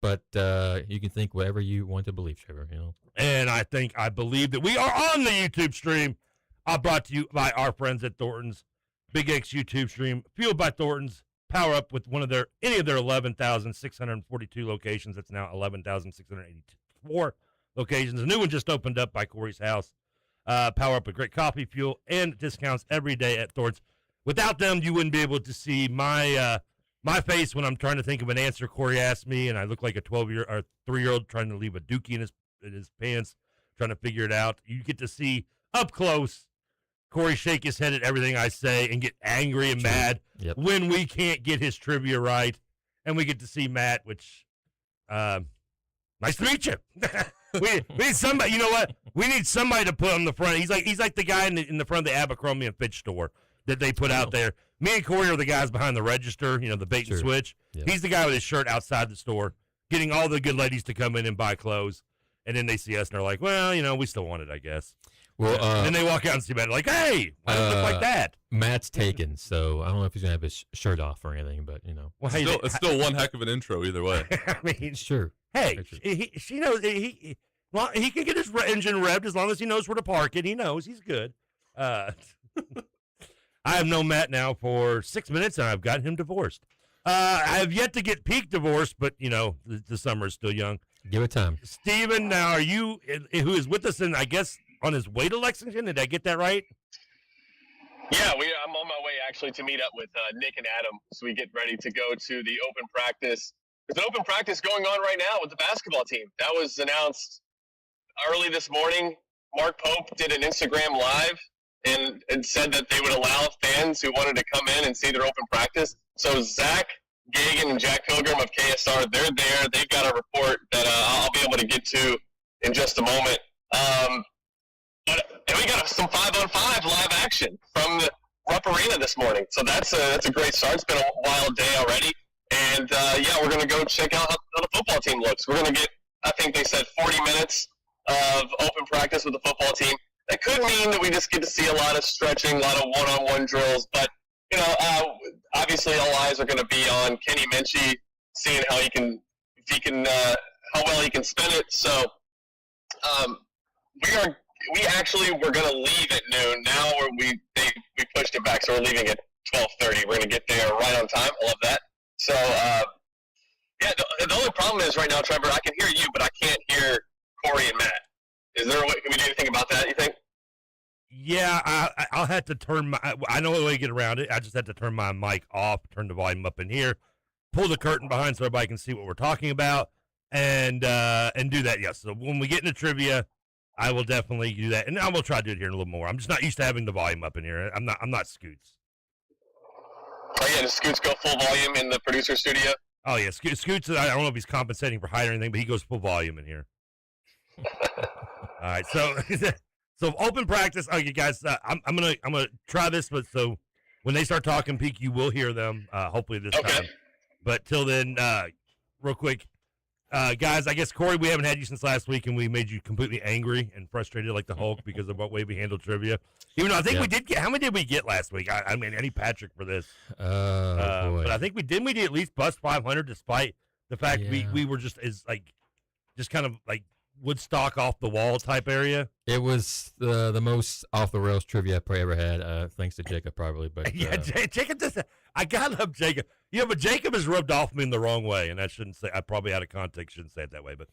but you can think whatever you want to believe, Trevor. And I believe that we are on the YouTube stream. Brought to you by our friends at Thornton's Big X YouTube stream, fueled by Thornton's. Power up with any of their 11,642 locations. That's now 11,684 locations. A new one just opened up by Corey's house. Power up with great coffee, fuel, and discounts every day at Thornton's. Without them, you wouldn't be able to see my face when I'm trying to think of an answer Corey asked me, and I look like a 3-year-old trying to leave a dookie in his pants, trying to figure it out. You get to see up close Corey shake his head at everything I say and get angry and mad when we can't get his trivia right. And we get to see Matt, which, nice to meet you. we need somebody, you know what? We need somebody to put on the front. He's like the guy in the front of the Abercrombie and Fitch store that they put out there. Me and Corey are the guys behind the register, the bait and switch. Yep. He's the guy with his shirt outside the store, getting all the good ladies to come in and buy clothes. And then they see us and they're like, well, we still want it, I guess. Well, and then they walk out and see Matt, like, hey, why does it look like that? Matt's taken, so I don't know if he's going to have his shirt off or anything, but, Well, it's still one heck of an intro either way. I mean, sure. Hey, she knows he can get his engine revved as long as he knows where to park it. He knows he's good. I have known Matt now for 6 minutes, and I've gotten him divorced. I have yet to get peak divorced, but, the summer is still young. Give it time. Steven, now are you, who is with us, and I guess on his way to Lexington? Did I get that right? Yeah, I'm on my way actually to meet up with Nick and Adam, so we get ready to go to the open practice. There's an open practice going on right now with the basketball team. That was announced early this morning. Mark Pope did an Instagram live and said that they would allow fans who wanted to come in and see their open practice. So Zach Gagan and Jack Pilgrim of KSR, they're there. They've got a report that I'll be able to get to in just a moment. And we got some 5-on-5 live action from the Rupp Arena this morning. So that's a great start. It's been a wild day already. And, we're going to go check out how the football team looks. We're going to get, I think they said 40 minutes of open practice with the football team. That could mean that we just get to see a lot of stretching, a lot of one-on-one drills. But, obviously all eyes are going to be on Kenny Minchie, seeing how well he can spin it. So we actually were going to leave at noon. Now we pushed it back, so we're leaving at 12:30. We're going to get there right on time. I love that. So, the only problem is right now, Trevor, I can hear you, but I can't hear Corey and Matt. Is there a way, can we do anything about that, you think? Yeah, I'll have to I know the way to get around it. I just have to turn my mic off, turn the volume up in here, pull the curtain behind so everybody can see what we're talking about, and do that, yes. So when we get into trivia, I will definitely do that, and I will try to do it here in a little more. I'm just not used to having the volume up in here. I'm not Scoots. Oh yeah, does Scoots go full volume in the producer studio? Oh yeah, Scoots. I don't know if he's compensating for height or anything, but he goes full volume in here. All right, so open practice. Okay, guys, I'm gonna try this, but so when they start talking peak, you will hear them. Hopefully this time. But till then, real quick. Guys, I guess, Corey, we haven't had you since last week, and we made you completely angry and frustrated like the Hulk because of what way we handled trivia. Even though I think we did get – how many did we get last week? I mean, any Patrick for this. Boy. But I think we did at least bust 500 despite the fact we were just kind of like Woodstock off the wall type area. It was the most off the rails trivia I probably ever had, thanks to Jacob probably. But yeah, Jacob just – I got love Jacob. But Jacob has rubbed off me in the wrong way, and I probably out of context shouldn't say it that way. But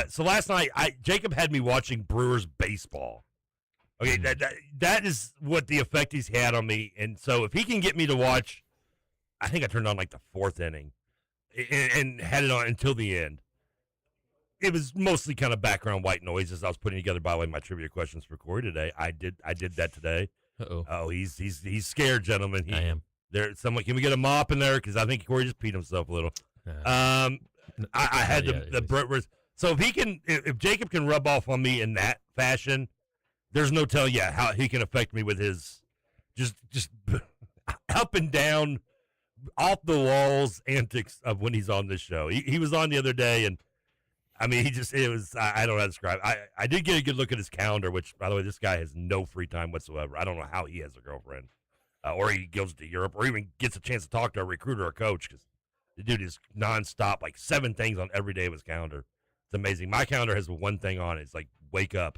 so last night, Jacob had me watching Brewers baseball. Okay, that is what the effect he's had on me. And so if he can get me to watch, I think I turned on like the fourth inning and had it on until the end. It was mostly kind of background white noise as I was putting together, by the way, my trivia questions for Corey today. I did that today. Uh-oh. Oh, he's scared, gentlemen. I am. Someone, can we get a mop in there? Because I think Corey just peed himself a little. I had the so if Jacob can rub off on me in that fashion, there's no telling how he can affect me with his just up and down, off the walls antics of when he's on this show. He was on the other day, and I mean, I don't know how to describe it. I did get a good look at his calendar, which, by the way, this guy has no free time whatsoever. I don't know how he has a girlfriend. Or he goes to Europe, or even gets a chance to talk to a recruiter or coach. Because The dude is nonstop, like 7 things on every day of his calendar. It's amazing. My calendar has one thing on it. It's like wake up,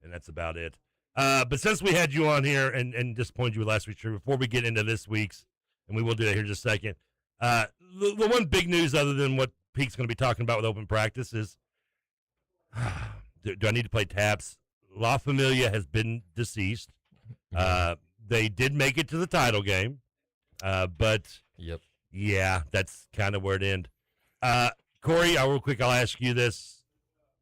and that's about it. But since we had you on here and disappointed you with last week's trivia, before we get into this week's, and we will do that here in just a second, the one big news other than what Pete's going to be talking about with open practice is, do I need to play taps? La Familia has been deceased. They did make it to the title game, but Yep. yeah, that's kind of where it ended. Corey, real quick, I'll ask you this: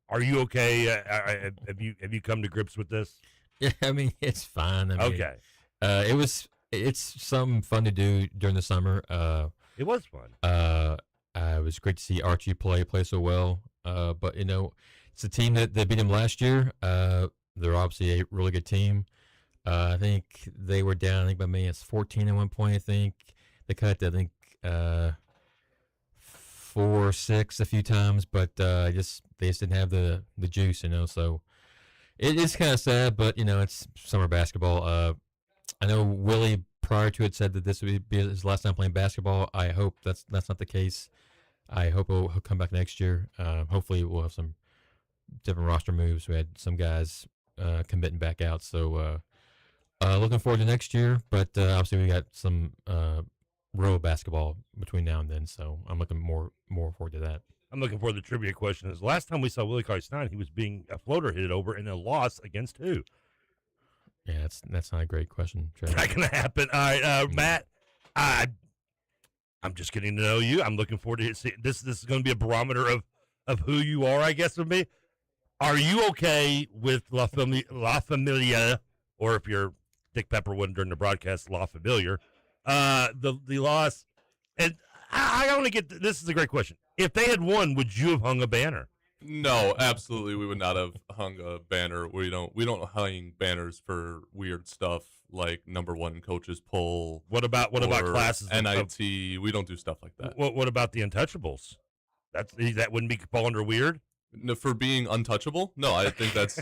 are you okay? Have you come to grips with this? Yeah, I mean it's fine. I mean, Okay, it's some fun to do during the summer. it was fun. It was great to see Archie play so well. But it's a team that beat him last year. They're obviously a really good team. I think they were down. I think by me it's 14 at one point. I think they cut to 4 or 6 a few times, but they just didn't have the juice, So it is kind of sad, but it's summer basketball. I know Willie prior to it said that this would be his last time playing basketball. I hope that's not the case. I hope he'll come back next year. Hopefully we'll have some different roster moves. We had some guys committing back out, so looking forward to next year. But obviously we got some row basketball between now and then, so I'm looking more forward to that. I'm looking for the trivia question. Is last time we saw Willie Cauley-Stein, he was being a floater hit over in a loss against who? Yeah, that's not a great question, Trevor. Not going to happen. All right, Matt, I'm just getting to know you. I'm looking forward to see this. This is going to be a barometer of who you are, I guess, with me. Are you okay with La Familia, or if you're Dick Pepperwood during the broadcast, La Familiar, the loss? And I want to get this is a great question. If they had won, would you have hung a banner? No, absolutely, we would not have hung a banner. We don't hang banners for weird stuff like number 1 coaches poll. What about classes? NIT? We don't do stuff like that. What about the Untouchables? That wouldn't be fall under weird. No, for being untouchable? No, I think that's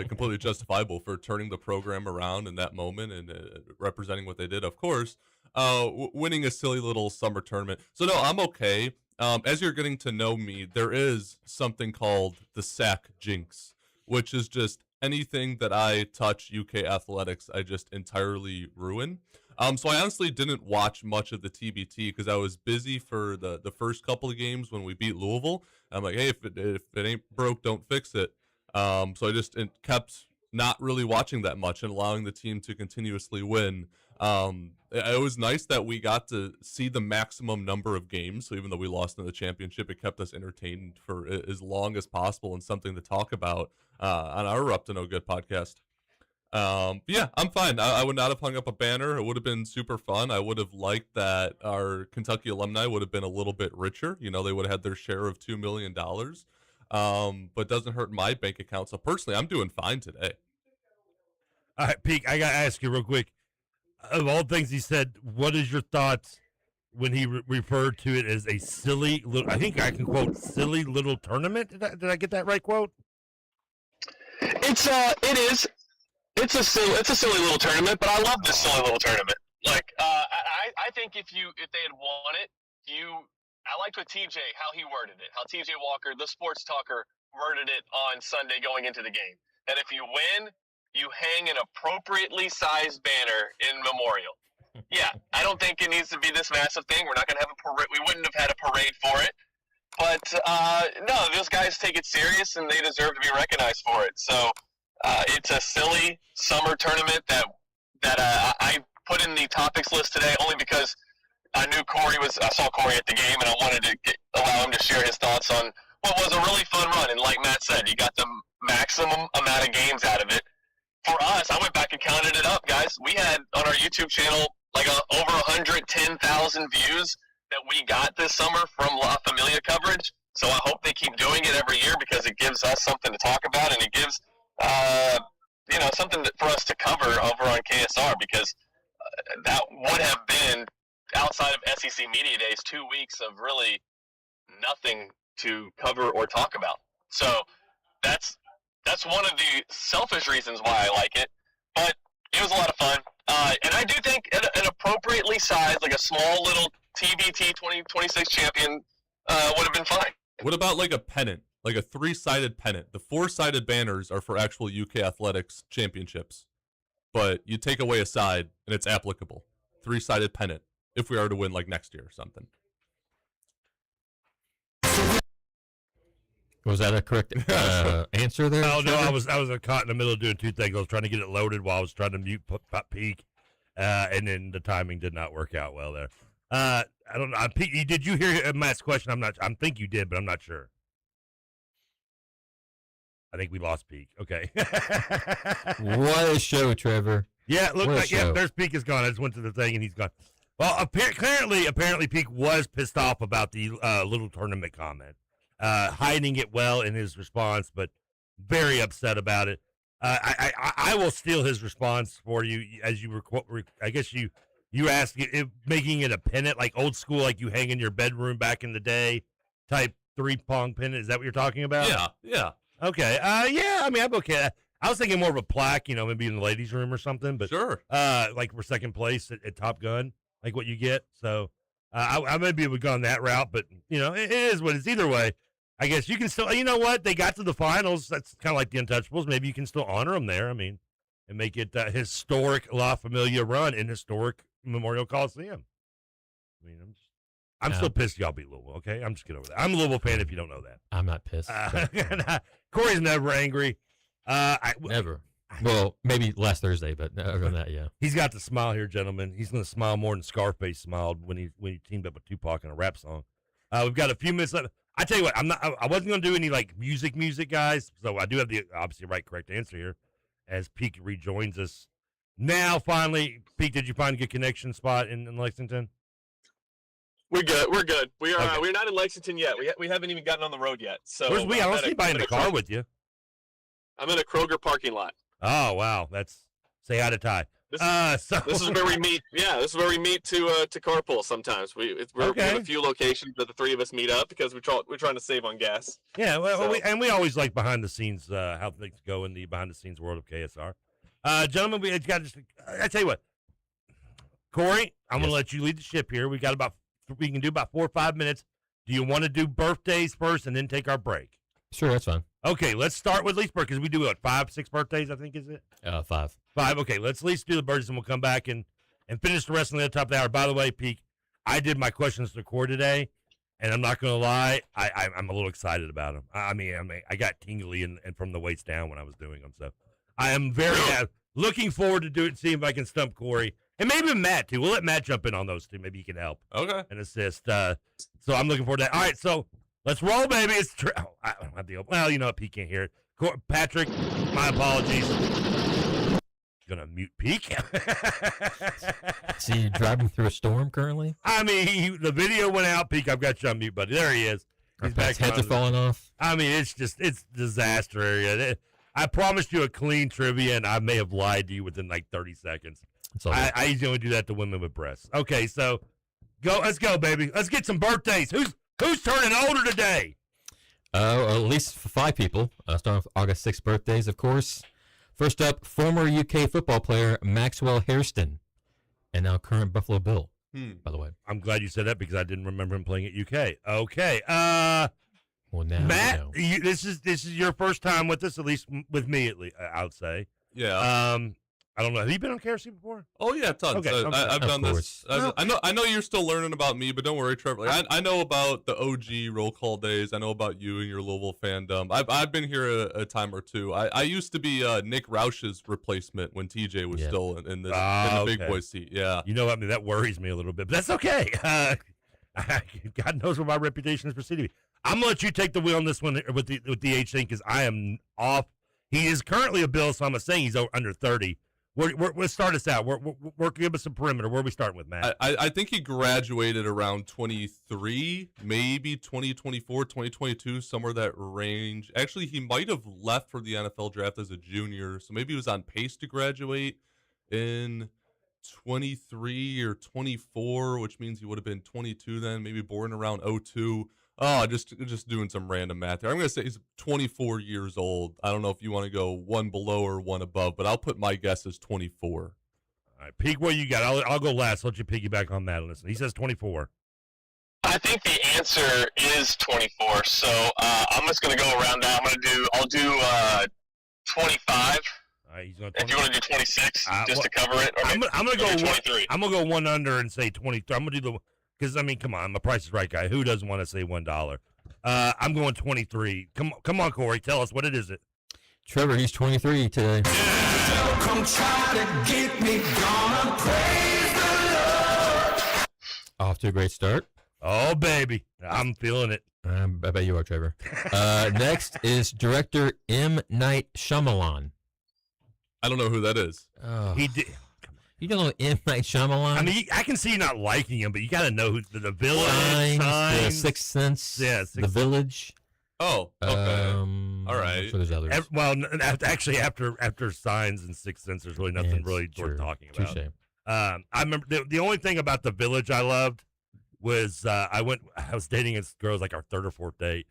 completely justifiable for turning the program around in that moment and representing what they did. Of course, winning a silly little summer tournament. So no, I'm okay. As you're getting to know me, there is something called the sack jinx, which is just anything that I touch UK athletics, I just entirely ruin. So I honestly didn't watch much of the TBT because I was busy for the first couple of games when we beat Louisville. I'm like, hey, if it ain't broke, don't fix it. So I just kept not really watching that much and allowing the team to continuously win. It was nice that we got to see the maximum number of games. So even though we lost in the championship, it kept us entertained for as long as possible and something to talk about on our Up to No Good podcast. Yeah, I'm fine. I would not have hung up a banner. It would have been super fun. I would have liked that our Kentucky alumni would have been a little bit richer. They would have had their share of $2 million. But doesn't hurt my bank account. So personally, I'm doing fine today. All right, Pete, I got to ask you real quick. Of all things he said, what is your thoughts when he referred to it as a silly little, I think I can quote, silly little tournament? Did I get that right quote? It is. It's a silly little tournament, but I love this silly little tournament. Like, I think if they had won it, I liked what TJ, how he worded it, how TJ Walker, the sports talker, worded it on Sunday going into the game. That if you win, you hang an appropriately sized banner in memorial. Yeah, I don't think it needs to be this massive thing. We're not going to have a parade. We wouldn't have had a parade for it. But, no, those guys take it serious, and they deserve to be recognized for it. So it's a silly summer tournament that I put in the topics list today only because I knew I saw Corey at the game, and I wanted to allow him to share his thoughts on what was a really fun run. And like Matt said, you got the maximum amount of games out of it. For us, I went back and counted it up, guys. We had on our YouTube channel like over 110,000 views that we got this summer from La Familia coverage. So I hope they keep doing it every year because it gives us something to talk about, and it gives something for us to cover over on KSR, because that would have been, outside of SEC Media Days, 2 weeks of really nothing to cover or talk about. So that's one of the selfish reasons why I like it, but it was a lot of fun. And I do think an appropriately sized, like a small little TBT 2026 champion would have been fine. What about like a pennant, like a 3-sided pennant? The 4-sided banners are for actual UK athletics championships, but you take away a side and it's applicable. 3-sided pennant if we are to win like next year or something. Was that a correct answer there? Oh, no, Trevor? I was caught in the middle of doing two things. I was trying to get it loaded while I was trying to mute Peak, and then the timing did not work out well there. I don't know. Pete, did you hear Matt's question? I think you did, but I'm not sure. I think we lost Peak. Okay. What a show, Trevor. Yeah, look, What a show. there's Peak is gone. I just went to the thing and he's gone. Well, apparently Peak was pissed off about the little tournament comment, hiding it well in his response, but very upset about it. I will steal his response for you as you I guess you asked making it a pennant, like old school, like you hang in your bedroom back in the day, type 3-prong pennant. Is that what you're talking about? Yeah. Okay. Yeah. I mean, I'm okay. I was thinking more of a plaque, maybe in the ladies' room or something. But Sure. like we're second place at Top Gun, like what you get. So I maybe would go on that route, but it is what it's. Either way, I guess you can still. You know what? They got to the finals. That's kind of like the Untouchables. Maybe you can still honor them there. I mean, and make it a historic La Familia run in historic Memorial Coliseum. I mean, I'm still pissed y'all beat Louisville. Okay, I'm just getting over that. I'm a Louisville fan. If you don't know that, I'm not pissed. Corey's never angry. Never. Well, maybe last Thursday, but other than that, yeah. He's got the smile here, gentlemen. He's going to smile more than Scarface smiled when he teamed up with Tupac in a rap song. We've got a few minutes left. I tell you what, I wasn't going to do any like music, guys. So I do have the obviously correct answer here, as Peak rejoins us now. Finally, Peak, did you find a good connection spot in Lexington? We're good. We're good. We are. Okay. We're not in Lexington yet. We haven't even gotten on the road yet. So Where's we? I don't see anybody in the car with you. I'm in a Kroger parking lot. Oh wow, say hi to Ty. This is where we meet. Yeah, this is where we meet to carpool. Sometimes we have a few locations that the three of us meet up because we're trying to save on gas. Yeah, well, we always like behind the scenes how things go in the behind the scenes world of KSR. Gentlemen, we got I tell you what, Corey, I'm going to let you lead the ship here. We can do about 4 or 5 minutes. Do you want to do birthdays first and then take our break? Sure, that's fine. Okay, let's start with Lee's birthday because we do 5, 6 birthdays. I think is it 5. 5. Okay, let's at least do the birthdays and we'll come back and finish the rest of the top of the hour. By the way, Peak, I did my questions to Corey today, and I'm not going to lie, I'm a little excited about them. I mean, I got tingly and from the waist down when I was doing them, so I am very looking forward to seeing if I can stump Corey. And maybe Matt, too. We'll let Matt jump in on those two. Maybe he can help. Okay. And assist. So I'm looking forward to that. All right, so let's roll, baby. I don't have the open. Well, you know what? Pete can't hear it. Patrick, my apologies. Going to mute Peak. See you driving through a storm currently? I mean, the video went out. Peak, I've got you on mute, buddy. There he is. He's back. Heads are falling off. I mean, it's disaster area. I promised you a clean trivia, and I may have lied to you within like 30 seconds. I usually only do that to women with breasts. Okay, so let's go, baby. Let's get some birthdays. Who's turning older today? At least 5 people. Starting with August 6th birthdays, of course. First up, former UK football player Maxwell Hairston, and now current Buffalo Bill, by the way. I'm glad you said that because I didn't remember him playing at UK. Okay. Well, now Matt, you know. this is your first time with us, at least with me, I would say. Yeah. I don't know. Have you been on KRC before? Oh yeah, tons. Okay, I've done this. Well, I know you're still learning about me, but don't worry, Trevor. Like, I know about the OG roll call days. I know about you and your Louisville fandom. I've been here a time or two. I used to be Nick Roush's replacement when TJ was still in the big boy seat. Yeah. You know, I mean, that worries me a little bit, but that's okay. God knows where my reputation is preceding me. I'm gonna let you take the wheel on this one with the age thing because I am off. He is currently a Bill, so I'm saying he's under 30. Let's start us out. Give us a perimeter. Where are we starting with, Matt? I think he graduated around 23, maybe 2024, 2022, somewhere that range. Actually, he might have left for the NFL draft as a junior, so maybe he was on pace to graduate in 23 or 24, which means he would have been 22 then, maybe born around 02. Oh, just doing some random math here. I'm going to say he's 24 years old. I don't know if you want to go one below or one above, but I'll put my guess as 24. All right, Peak, what you got? I'll go last. Let you piggyback on that. Listen, he says 24. I think the answer is 24. So I'm just gonna go around that. I'll do 25. All right, he's going. If you want to do 26, just to cover it. Or I'm gonna go 23. I'm gonna go one under and say 23. I'm gonna do the because I mean, come on, I'm a Price is Right guy. Who doesn't want to say $1? I'm going 23. Come on, Corey, tell us what it is. Trevor, he's 23 today. Come try to get me, gonna praise the Lord. Off to a great start. Oh baby, I'm feeling it. I bet you are, Trevor. Next is director M. Night Shyamalan. I don't know who that is. Oh, He did. you don't know M. Night Shyamalan? I mean, I can see you not liking him, but you got to know who the Village, Signs, The Signs. Sixth Sense, Yeah, The Village. Oh, okay. All right. I'm sure there's others. Actually, after Signs and Sixth Sense, there's really nothing It's really true. worth talking about. Touche. I remember the only thing about The Village I loved was I was dating this girl, it was like our third or fourth date,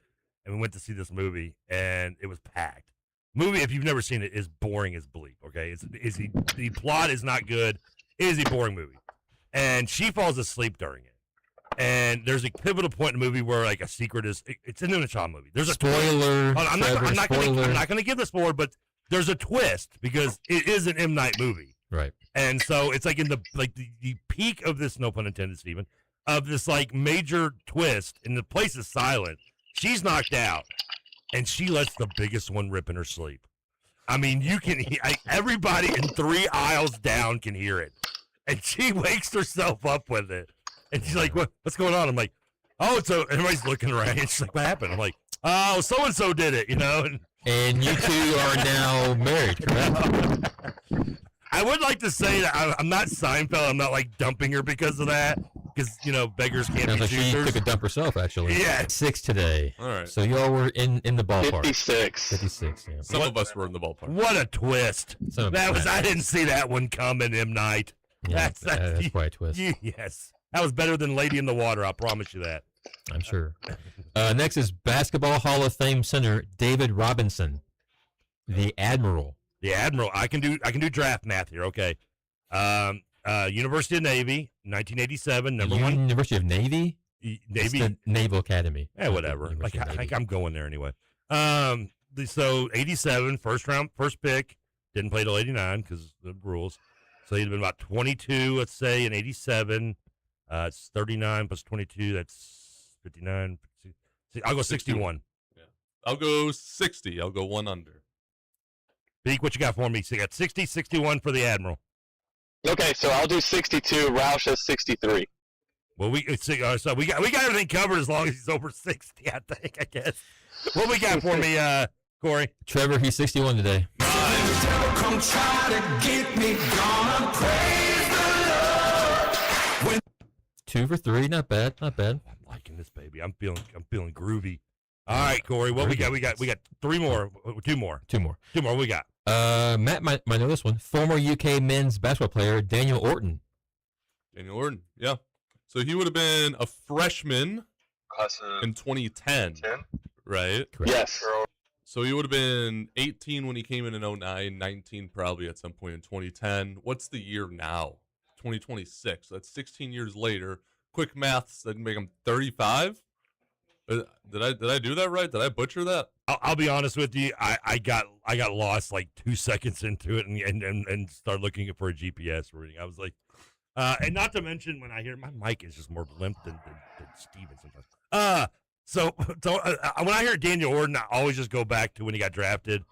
and we went to see this movie, and it was packed. Movie, if you've never seen it, is boring as bleep. Okay, the plot is not good. It is a boring movie, and she falls asleep during it. And there's a pivotal point in the movie where like a secret is. It's an M. Night Shyamalan movie. There's a Spoiler. I'm not going to give this forward, but there's a twist because it is an M. Night movie. Right. And so it's like in the peak of this, no pun intended, Stephen, of this like major twist, and the place is silent. She's knocked out, and she lets the biggest one rip in her sleep. I mean, everybody in 3 aisles down can hear it, and she wakes herself up with it, and she's like, "What's going on?" I'm like, "Oh, so everybody's looking around." And she's like, "What happened?" I'm like, "Oh, so and so did it," you know. And you two are now married, correct? I would like to say that I'm not Seinfeld. I'm not like dumping her because of that. Because, beggars can't Sounds be like she choosers. took a dump herself, actually. Yeah. 6 today. All right. So y'all were in the ballpark. 56. 56, yeah. Some of us were in the ballpark. What a twist. Some of us. I didn't see that one coming, M. Night. Yeah, that's quite a twist. Yes. That was better than Lady in the Water, I promise you that. I'm sure. Next is Basketball Hall of Fame center David Robinson, the Admiral. The Admiral. I can do draft math here, okay. University of Navy, 1987, number one. University of Navy? It's Navy. the Naval Academy. Yeah, whatever. University of Navy. I'm going there anyway. So 87, first pick. Didn't play till 89 because the rules. So he'd have been about 22, let's say, in 87. It's 39 plus 22. That's 59. I'll go 61. Yeah. I'll go 60. I'll go one under. Beak, what you got for me? So you got 60, 61 for the Admiral. Okay, so I'll do 62. Roush has 63. Well, we got everything covered as long as he's over 60, I think, I guess. What we got for me, Corey? Trevor, he's 61 today. Come try to get me, gonna praise the Lord. 2 for 3, not bad, not bad. I'm liking this, baby. I'm feeling groovy. All right, Corey, what we got? We got 3 more, 2 more. 2 more. 2 more, what we got? Matt might know this one. Former UK men's basketball player Daniel Orton. Daniel Orton, yeah. So he would have been a freshman in 2010, right? Correct. Yes. So he would have been 18 when he came in 09, 19 probably at some point in 2010. What's the year now? 2026. That's 16 years later. Quick maths, that'd make him 35. Did I do that right? Did I butcher that? I'll be honest with you. I got lost like 2 seconds into it and started looking for a GPS reading. I was like, and not to mention when I hear my mic is just more limp than Steven sometimes. So when I hear Daniel Orton, I always just go back to when he got drafted,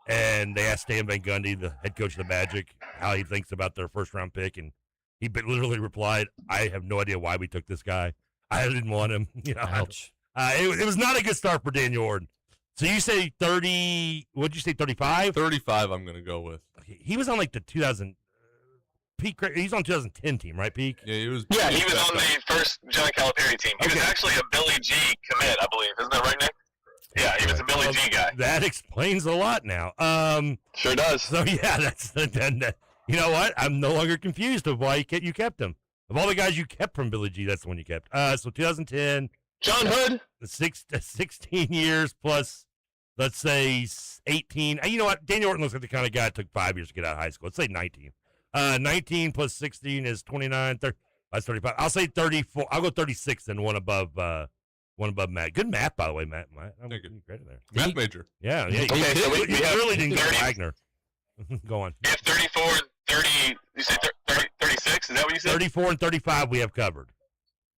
and they asked Stan Van Gundy, the head coach of the Magic, how he thinks about their first round pick, and he literally replied, "I have no idea why we took this guy. I didn't want him." Ouch. It was not a good start for Daniel Orton. So you say 30? What'd you say? 35? 35. I'm gonna go with. He was on like the 2000 peak. He's on 2010 team, right? Peak. Yeah, he was. Yeah, he was on the first John Calipari team. He was actually a Billy G commit, I believe. Isn't that right, Nick? Yeah, he was a Billy G guy. That explains a lot now. Sure does. So yeah, that's you know what? I'm no longer confused of why you kept him. Of all the guys you kept from Billy G, that's the one you kept. So 2010. John Hood. 16 years plus, let's say 18. You know what? Daniel Orton looks like the kind of guy that took 5 years to get out of high school. Let's say 19. 19 plus 16 is 29. 30. That's 35. I'll say 34. I'll go 36 and one above Matt. Good math, by the way, Matt. I'm Thank you. giving you credit there. Math major. Yeah. Okay, so we You have really didn't go 30 Wagner. Go on. We have 34 and 30. You say 36? Is that what you said? 34 and 35 we have covered.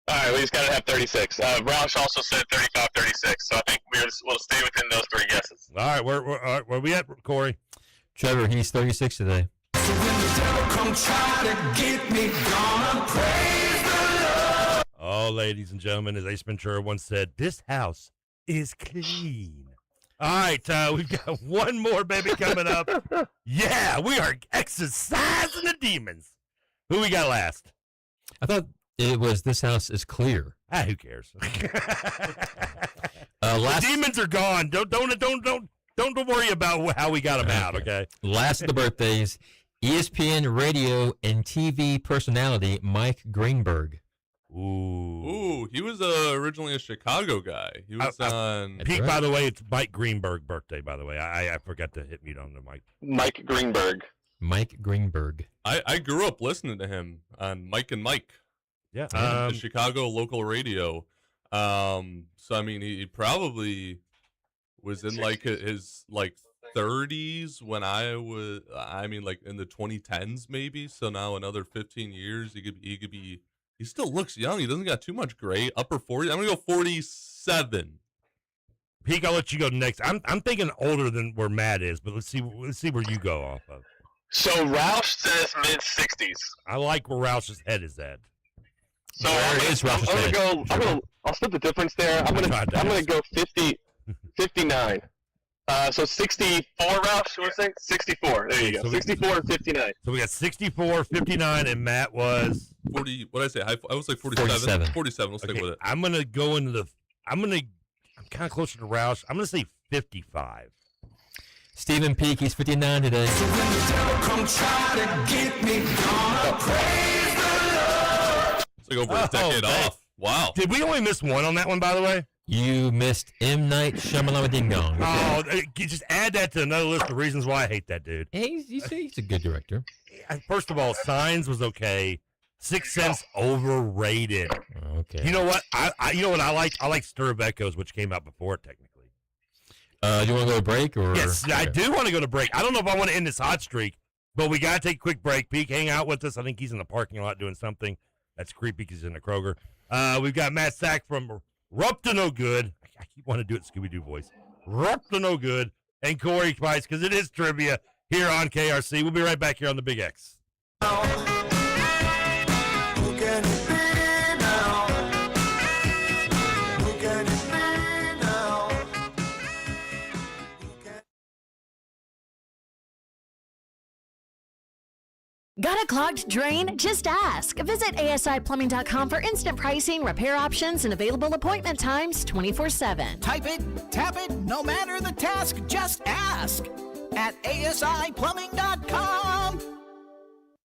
All right, we just got to have 36. Roush also said 35, 36. So I think we'll stay within those three guesses. All right, where we at, Corey? Trevor, he's 36 today. So when the devil come try to get me, gonna praise the Lord. Oh, ladies and gentlemen, as Ace Ventura once said, this house is clean. All right, we've got one more, baby, coming up. Yeah, we are exercising the demons. Who we got last? I thought it was This House is Clear. Who cares? Last, The demons are gone. Don't worry about how we got them out, okay? last of the birthdays, ESPN radio and TV personality Mike Greenberg. Ooh. He was originally a Chicago guy. He was on. Pete, right. by the way, it's Mike Greenberg birthday, by the way. I forgot to hit mute on the mic. Mike Greenberg. Mike Greenberg. I grew up listening to him on Mike and Mike, Yeah. the Chicago local radio. So I mean, he probably was in like his like 30s when I was. I mean, like in the 2010s maybe. So now another 15 years, he could be. He still looks young. He doesn't got too much gray. Upper 40s. I'm gonna go 47. Pete, I'll let you go next. I'm thinking older than where Matt is, but let's see where you go off of. So Roush says mid 60s. I like where Roush's head is at. So Where is Roush's head? I'll split the difference there. I'm gonna go 59. So 64, Roush, you want to say? 64. There you go. So 64 and 59. So we got 64, 59, and Matt was 40. What did I say? I was like 47. 47. We'll stick okay. with it. I'm gonna go into the. I'm kind of closer to Roush. I'm gonna say 55. Stephen Peak, he's 59 today. So when the devil come try to get me, gonna praise the Lord. It's like over a decade thanks. off. Wow. Did we only miss one on that one, by the way? You missed M. Night Shyamalan Ding Dong. Oh, just add that to another list of reasons why I hate that dude. Hey, he's a good director. First of all, Signs was okay. Sixth Sense overrated. Okay. You know what? You know what I like? I like Stir of Echoes, which came out before it, technically. Do you want to go to break or? Yes, I do want to go to break. I don't know if I want to end this hot streak, but we got to take a quick break. Peek, hang out with us. I think he's in the parking lot doing something. That's creepy because he's in the Kroger. We've got Matt Sack from Rup to No Good. I keep wanting to do it Scooby-Doo voice. Rup to No Good. And Corey Price, because it is trivia here on KRC. We'll be right back here on the Big X. Who can it be now? Who can it be now? Got a clogged drain? Just ask. Visit asiplumbing.com for instant pricing, repair options, and available appointment times 24/7. Type it, tap it, no matter the task, just ask at asiplumbing.com.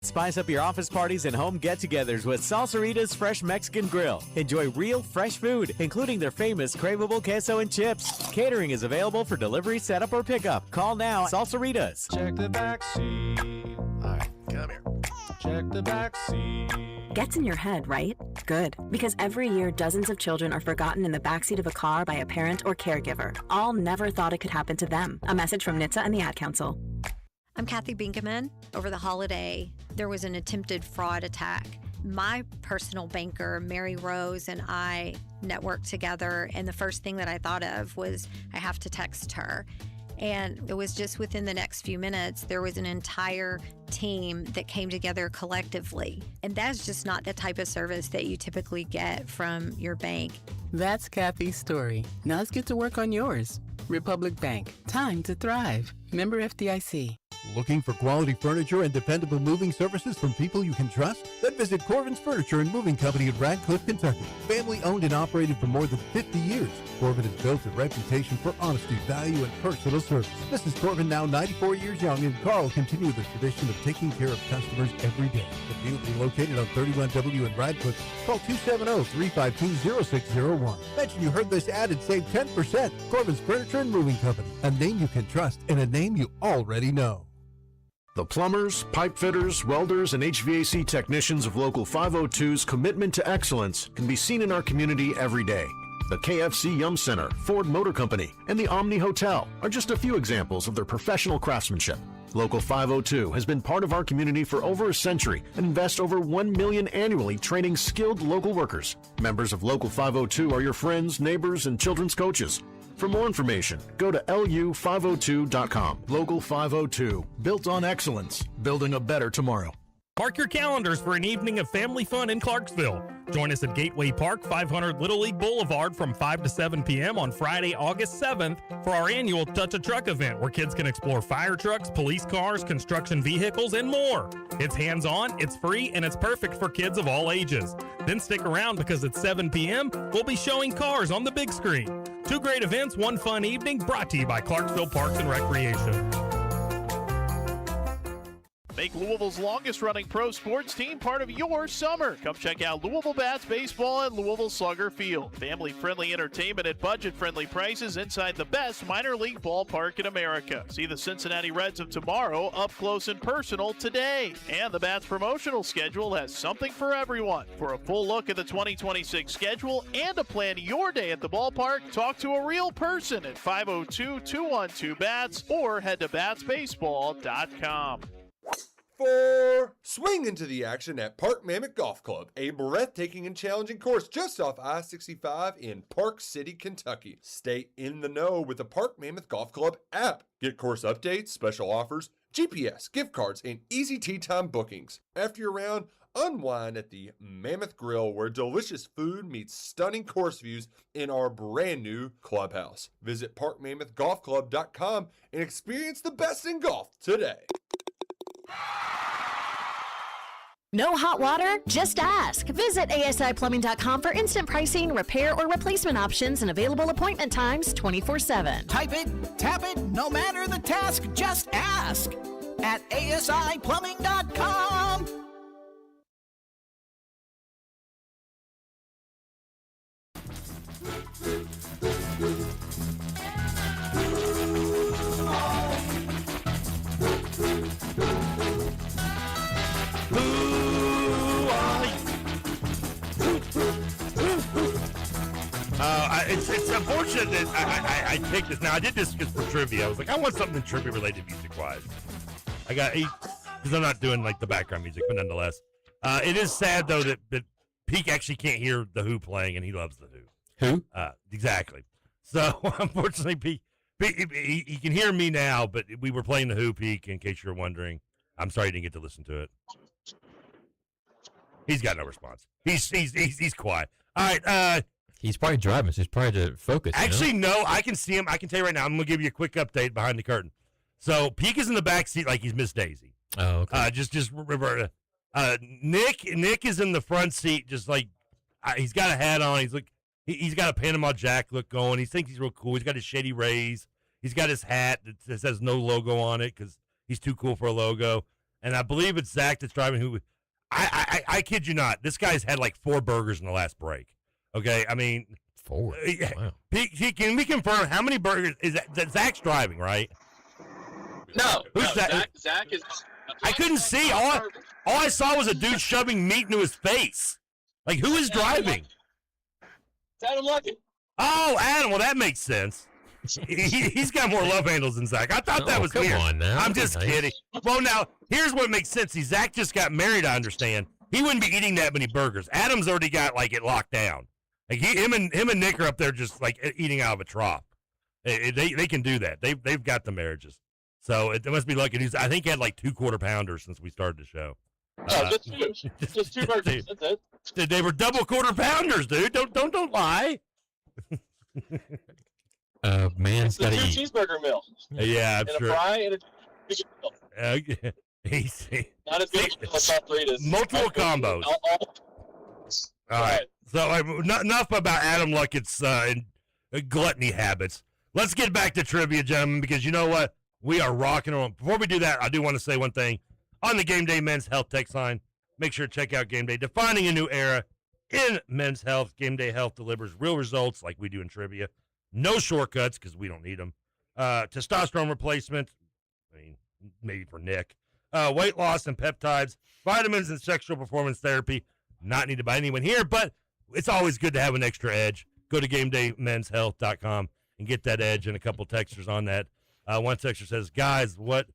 Spice up your office parties and home get-togethers with Salsarita's Fresh Mexican Grill. Enjoy real, fresh food, including their famous craveable queso and chips. Catering is available for delivery, setup, or pickup. Call now. Salsaritas. Check the back seat. All right, come here. Check the back seat. Gets in your head, right? Good. Because every year, dozens of children are forgotten in the backseat of a car by a parent or caregiver. All never thought it could happen to them. A message from NHTSA and the Ad Council. I'm Kathy Binkaman. Over the holiday, there was an attempted fraud attack. My personal banker, Mary Rose, and I networked together, and the first thing that I thought of was I have to text her. And it was just within the next few minutes, there was an entire team that came together collectively. And that's just not the type of service that you typically get from your bank. That's Kathy's story. Now let's get to work on yours. Republic Bank. Time to thrive. Member FDIC. Looking for quality furniture and dependable moving services from people you can trust? Then visit Corbin's Furniture and Moving Company in Radcliffe, Kentucky. Family owned and operated for more than 50 years. Corbin has built a reputation for honesty, value, and personal service. Mrs. Corbin, now 94 years young, and Carl continue the tradition of taking care of customers every day. Conveniently located on 31W in Radcliffe, call 270-352-0601. Mention you heard this ad and save 10%. Corbin's Furniture and Moving Company, a name you can trust and a name you already know. The plumbers, pipe fitters, welders, and HVAC technicians of Local 502's commitment to excellence can be seen in our community every day. The KFC Yum Center, Ford Motor Company, and the Omni Hotel are just a few examples of their professional craftsmanship. Local 502 has been part of our community for over a century and invests over $1 million annually training skilled local workers. Members of Local 502 are your friends, neighbors, and children's coaches. For more information, go to lu502.com. Local 502, built on excellence, building a better tomorrow. Mark your calendars for an evening of family fun in Clarksville. Join us at Gateway Park, 500 Little League Boulevard from 5 to 7 p.m. on Friday, August 7th for our annual Touch a Truck event where kids can explore fire trucks, police cars, construction vehicles, and more. It's hands-on, it's free, and it's perfect for kids of all ages. Then stick around because at 7 p.m., we'll be showing cars on the big screen. 2 great events, 1 fun evening, brought to you by Clarksville Parks and Recreation. Make Louisville's longest-running pro sports team part of your summer. Come check out Louisville Bats Baseball at Louisville Slugger Field. Family-friendly entertainment at budget-friendly prices inside the best minor league ballpark in America. See the Cincinnati Reds of tomorrow up close and personal today. And the Bats promotional schedule has something for everyone. For a full look at the 2026 schedule and to plan your day at the ballpark, talk to a real person at 502-212-BATS or head to batsbaseball.com. Swing into the action at Park Mammoth Golf Club, a breathtaking and challenging course just off I-65 in Park City, Kentucky. Stay in the know with the Park Mammoth Golf Club app. Get course updates, special offers, GPS, gift cards, and easy tee time bookings. After your round, unwind at the Mammoth Grill where delicious food meets stunning course views in our brand new clubhouse. Visit parkmammothgolfclub.com and experience the best in golf today. No hot water? Just ask. Visit asiplumbing.com for instant pricing, repair, or replacement options and available appointment times 24/7. Type it, tap it, no matter the task, just ask at asiplumbing.com. It's unfortunate that I picked this. Now, I did this just for trivia. I was like, I want something trivia related music-wise. I got 8, because I'm not doing, like, the background music, but nonetheless. It is sad, though, that Peak actually can't hear The Who playing, and he loves The Who. Who? Exactly. So, unfortunately, Peak, he can hear me now, but we were playing The Who, Peak, in case you're wondering. I'm sorry you didn't get to listen to it. He's got no response. He's quiet. All right, he's probably driving, so he's probably to focus. Actually, no, I can see him. I can tell you right now. I'm going to give you a quick update behind the curtain. So, Peak is in the back seat like he's Miss Daisy. Oh, okay. Nick is in the front seat, just like he's got a hat on. He's got a Panama Jack look going. He thinks he's real cool. He's got his Shady Rays. He's got his hat that says no logo on it because he's too cool for a logo. And I believe it's Zach that's driving. Who I kid you not, this guy's had like 4 burgers in the last break. Okay, I mean 4. Wow. Can we confirm how many burgers is that? Zach's driving, right? No, Who's that? Zach is. I couldn't see. All I saw was a dude shoving meat into his face. Like, who is driving? It's Adam Luckett. Oh, Adam. Well, that makes sense. He's got more love handles than Zach. I thought that was come weird. on now. I'm just kidding. Well, now, here's what makes sense. See, Zach just got married, I understand. He wouldn't be eating that many burgers. Adam's already got, like, it locked down. Like, him and Nick are up there just, like, eating out of a trough. They can do that. They've got the marriages. So it must be lucky. I think he had like 2 quarter-pounders since we started the show. Just 2 burgers. That's it. They were double quarter-pounders, dude. Don't lie. Man's got to eat. 2 cheeseburger meal. Yeah, I'm and sure. A fry and a chicken meal. Easy. Not as big as top 3 is. Multiple combos. All right. So enough about Adam Luckett's gluttony habits. Let's get back to trivia, gentlemen, because you know what? We are rocking on. Before we do that, I do want to say one thing. On the Gameday Men's Health text line, make sure to check out Gameday. Defining a new era in men's health. Gameday Health delivers real results like we do in trivia. No shortcuts because we don't need them. Testosterone replacement, I mean, maybe for Nick. weight loss and peptides, vitamins and sexual performance therapy. Not needed by anyone here, but it's always good to have an extra edge. Go to GameDayMensHealth.com and get that edge, and a couple texters on that. One texter says, guys, what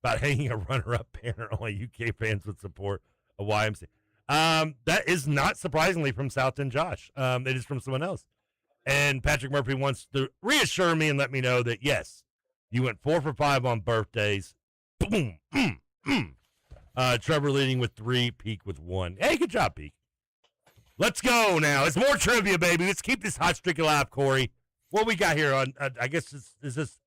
about hanging a runner-up banner? Only UK fans would support a YMCA. That is not surprisingly from South End Josh. It is from someone else. And Patrick Murphy wants to reassure me and let me know that, yes, you went 4 for 5 on birthdays. Boom. Trevor leading with 3, Peak with 1. Hey, good job, Peak. Let's go now. It's more trivia, baby. Let's keep this hot streak alive, Corey. What we got here on, I guess, is this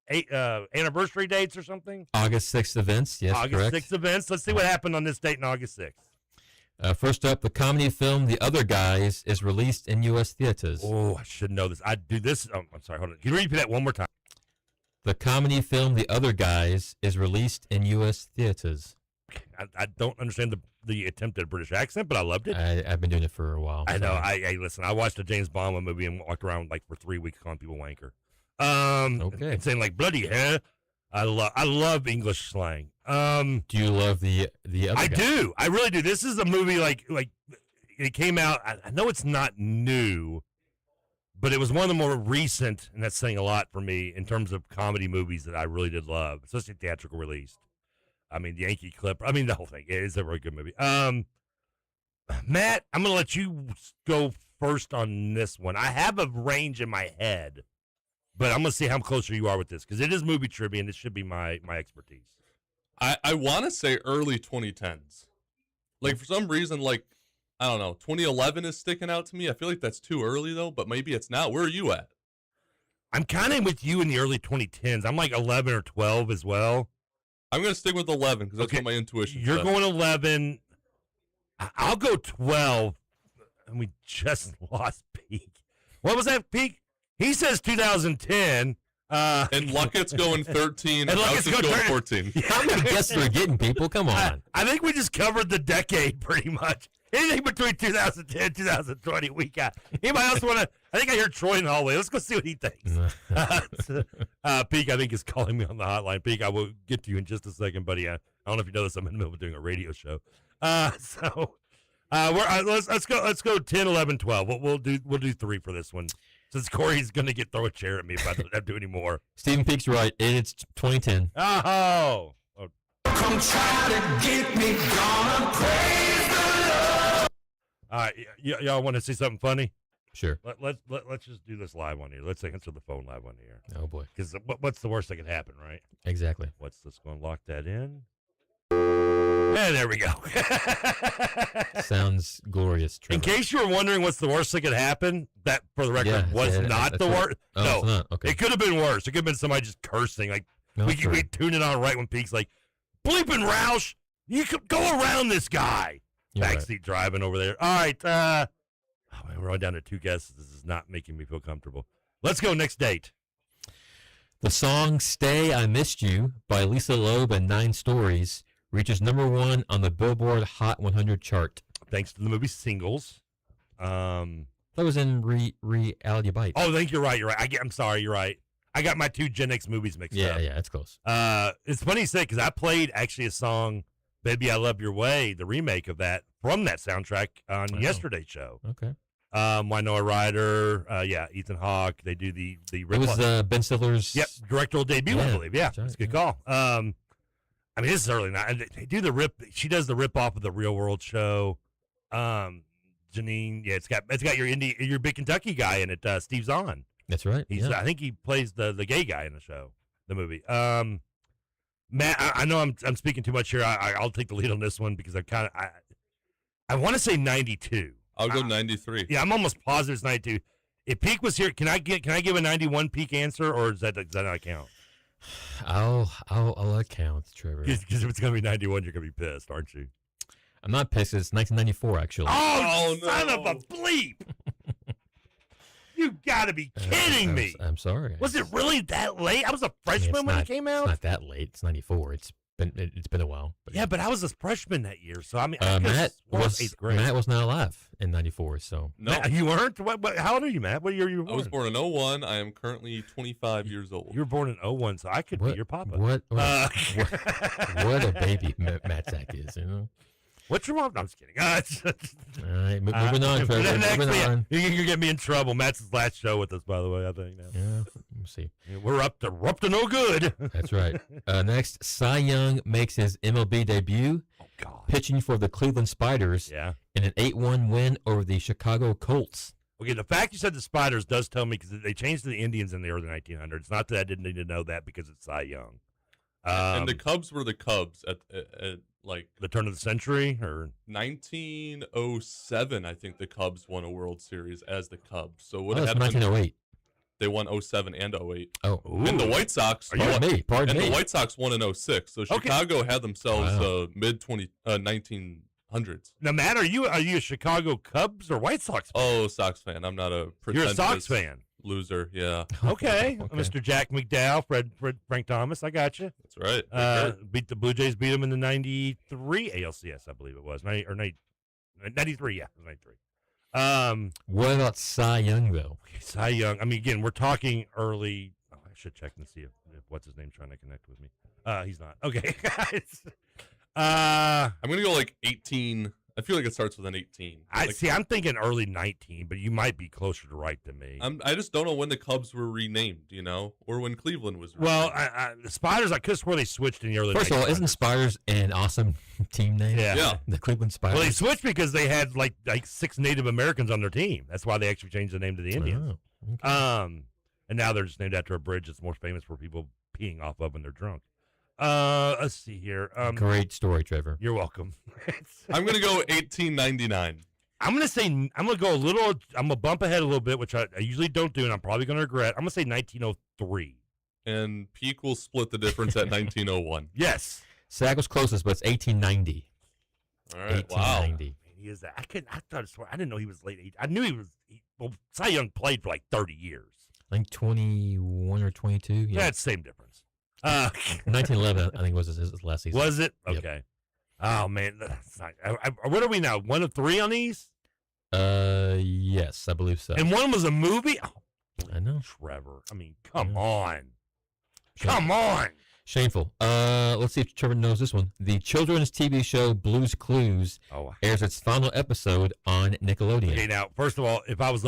anniversary dates or something? August 6th events, yes, August correct. 6th events. Let's see what happened on this date in August 6th. First up, the comedy film The Other Guys is released in U.S. theaters. Oh, I should know this. I do this. Oh, I'm sorry, hold on. Can you repeat that one more time? The comedy film The Other Guys is released in U.S. theaters. I don't understand the attempt at a British accent, but I loved it. I've been doing it for a while. I know. Listen, I watched a James Bond movie and walked around like for 3 weeks calling people wanker. Okay. And saying like bloody hell. I love English slang. Do you love the other I guy? do. I really do. This is a movie like it came out. I know it's not new, but it was one of the more recent, and that's saying a lot for me in terms of comedy movies that I really did love, especially theatrical released. I mean, the Yankee Clip. I mean, the whole thing. It is a very good movie. Matt, I'm going to let you go first on this one. I have a range in my head, but I'm going to see how closer you are with this because it is movie trivia, and this should be my expertise. I want to say early 2010s. Like, for some reason, like, I don't know, 2011 is sticking out to me. I feel like that's too early, though, but maybe it's not. Where are you at? I'm kind of with you in the early 2010s. I'm like 11 or 12 as well. I'm going to stick with 11 because that's what my intuition You're says. going 11. I'll go 12. And we just lost Peak. What was that, Peak? He says 2010. And Luckett's going 13. And And Luckett's Luckett's going going 14. How many guesses are we getting, people? Come on. I think we just covered the decade pretty much. Anything between 2010 and 2020, we got. Anybody else want to? I think I hear Troy in the hallway. Let's go see what he thinks. Peak, I think, is calling me on the hotline. Peak, I will get to you in just a second, buddy. I don't know if you know this. I'm in the middle of doing a radio show. Let's go 10, 11, 12. We'll do 3 for this one. Since Corey's going to throw a chair at me if I don't do any more. Stephen Peak's right. It's 2010. Oh. Come try to get me, gonna praise the Lord. All right, y'all want to see something funny? Sure. Let's just do this live on here. Let's answer the phone live on here. Oh boy. Because what's the worst that could happen, right? Exactly. What's this going to lock that in? And there we go. Sounds glorious. Trevor. In case you were wondering what's the worst that could happen, that for the record was not the worst. Oh, No, it's not? Okay. It could have been worse. It could have been somebody just cursing. Like No, we sure. tuned it on right when Peak's like, bleeping Roush, you could go around this guy. You're right. Backseat driving over there. All right. Man, we're on down to 2 guesses. This is not making me feel comfortable. Let's go next date. The song Stay I Missed You by Lisa Loeb and 9 Stories reaches #1 on the Billboard Hot 100 chart. Thanks to the movie Singles. That was in Reality Bites. Oh, I think you're right. You're right. I'm sorry. You're right. I got my 2 Gen X movies mixed up. Yeah, it's close. It's funny you say because I played actually a song, Baby I Love Your Way, the remake of that from that soundtrack on yesterday's show. Okay. Winona Ryder, Ethan Hawke. They do the It was Ben Stiller's directorial debut, I believe. Yeah, that's a good call. I mean, this is early now. They do the rip. She does the rip off of the Real World show. Janine, it's got your big Kentucky guy in it. Steve Zahn. That's right. I think he plays the gay guy in the show, the movie. Matt, I know I'm speaking too much here. I'll take the lead on this one because I want to say 92. I'll go 93. Yeah, I'm almost positive it's 92. If Peak was here, can I give a 91 Peak answer, or does that not count? I'll account, Trevor. Because if it's going to be 91, you're going to be pissed, aren't you? I'm not pissed. It's 1994, actually. Oh, son of a bleep! You got to be kidding me. I'm sorry. Was it really that late? I was a freshman when it came out? It's not that late. It's 94. It's it's been a while. But yeah, but I was a freshman that year, so I mean, Matt was 8th grade. Matt was not alive in '94. So No, Matt, you weren't. What? How old are you, Matt? What year you were born? I was born in 01. I am currently 25 years old. You were born in 01, so I could be your papa. What a baby Matt Zach is, you know. What's your mom? No, I'm just kidding. All right, moving on, Trevor. Moving on. You're getting me in trouble. Matt's his last show with us, by the way. I think. Now. Yeah, we'll see. Yeah, we're up to no good. That's right. Next, Cy Young makes his MLB debut, pitching for the Cleveland Spiders. Yeah. In an 8-1 win over the Chicago Colts. Okay, the fact you said the Spiders does tell me because they changed to the Indians in the early 1900s. Not that I didn't need to know that because it's Cy Young. And the Cubs were the Cubs at like the turn of the century, or 1907. I think the Cubs won a World Series as the Cubs. So what that's happened? 1908. They won 07 and 08. Oh, and the White Sox. Pardon me. The White Sox won in 06. So Chicago had themselves mid 1900s. Now, Matt, are you a Chicago Cubs or White Sox fan? Oh, Sox fan. I'm not a. You're a Sox fan. Loser, yeah. Okay. Mr. Jack McDowell, Frank Thomas, I got you. That's right. Beat the Blue Jays, beat them in the 93 ALCS, I believe it was. 93, yeah, it was 93. What about Cy Young, though? Cy Young. I mean, again, we're talking early. Oh, I should check and see if what's his name trying to connect with me. He's not. Okay. I'm going to go like 18. I feel like it starts with an 18. I'm thinking early 19, but you might be closer to right than me. I just don't know when the Cubs were renamed, or when Cleveland was renamed. Well, the Spiders, I could have swore they switched in the early 1900s. First of all, isn't Spiders an awesome team name? Yeah. The Cleveland Spiders. Well, they switched because they had like 6 Native Americans on their team. That's why they actually changed the name to the Indians. Oh, okay. And now they're just named after a bridge that's more famous for people peeing off of when they're drunk. Let's see here. Great story, Trevor. You're welcome. I'm going to go 1899. I'm going to go I'm going to bump ahead a little bit, which I usually don't do, and I'm probably going to regret. I'm going to say 1903. And Peak will split the difference at 1901. Yes. Sag was closest, but it's 1890. All right. 1890. Wow. He is that. I didn't know he was late 80s. I knew he was. Cy Young played for like 30 years. I think 21 or 22. Yeah, That's the same difference. 1911, I think was his last season. Was it? Yep. Okay. Oh man, that's not. What are we now? 1 of 3 on these? Yes, I believe so. And one was a movie. Oh, I know, Trevor. I mean, come on, Shameful. come on. Shameful. Let's see if Trevor knows this one. The children's TV show Blue's Clues airs its final episode on Nickelodeon. Okay, now first of all, if I was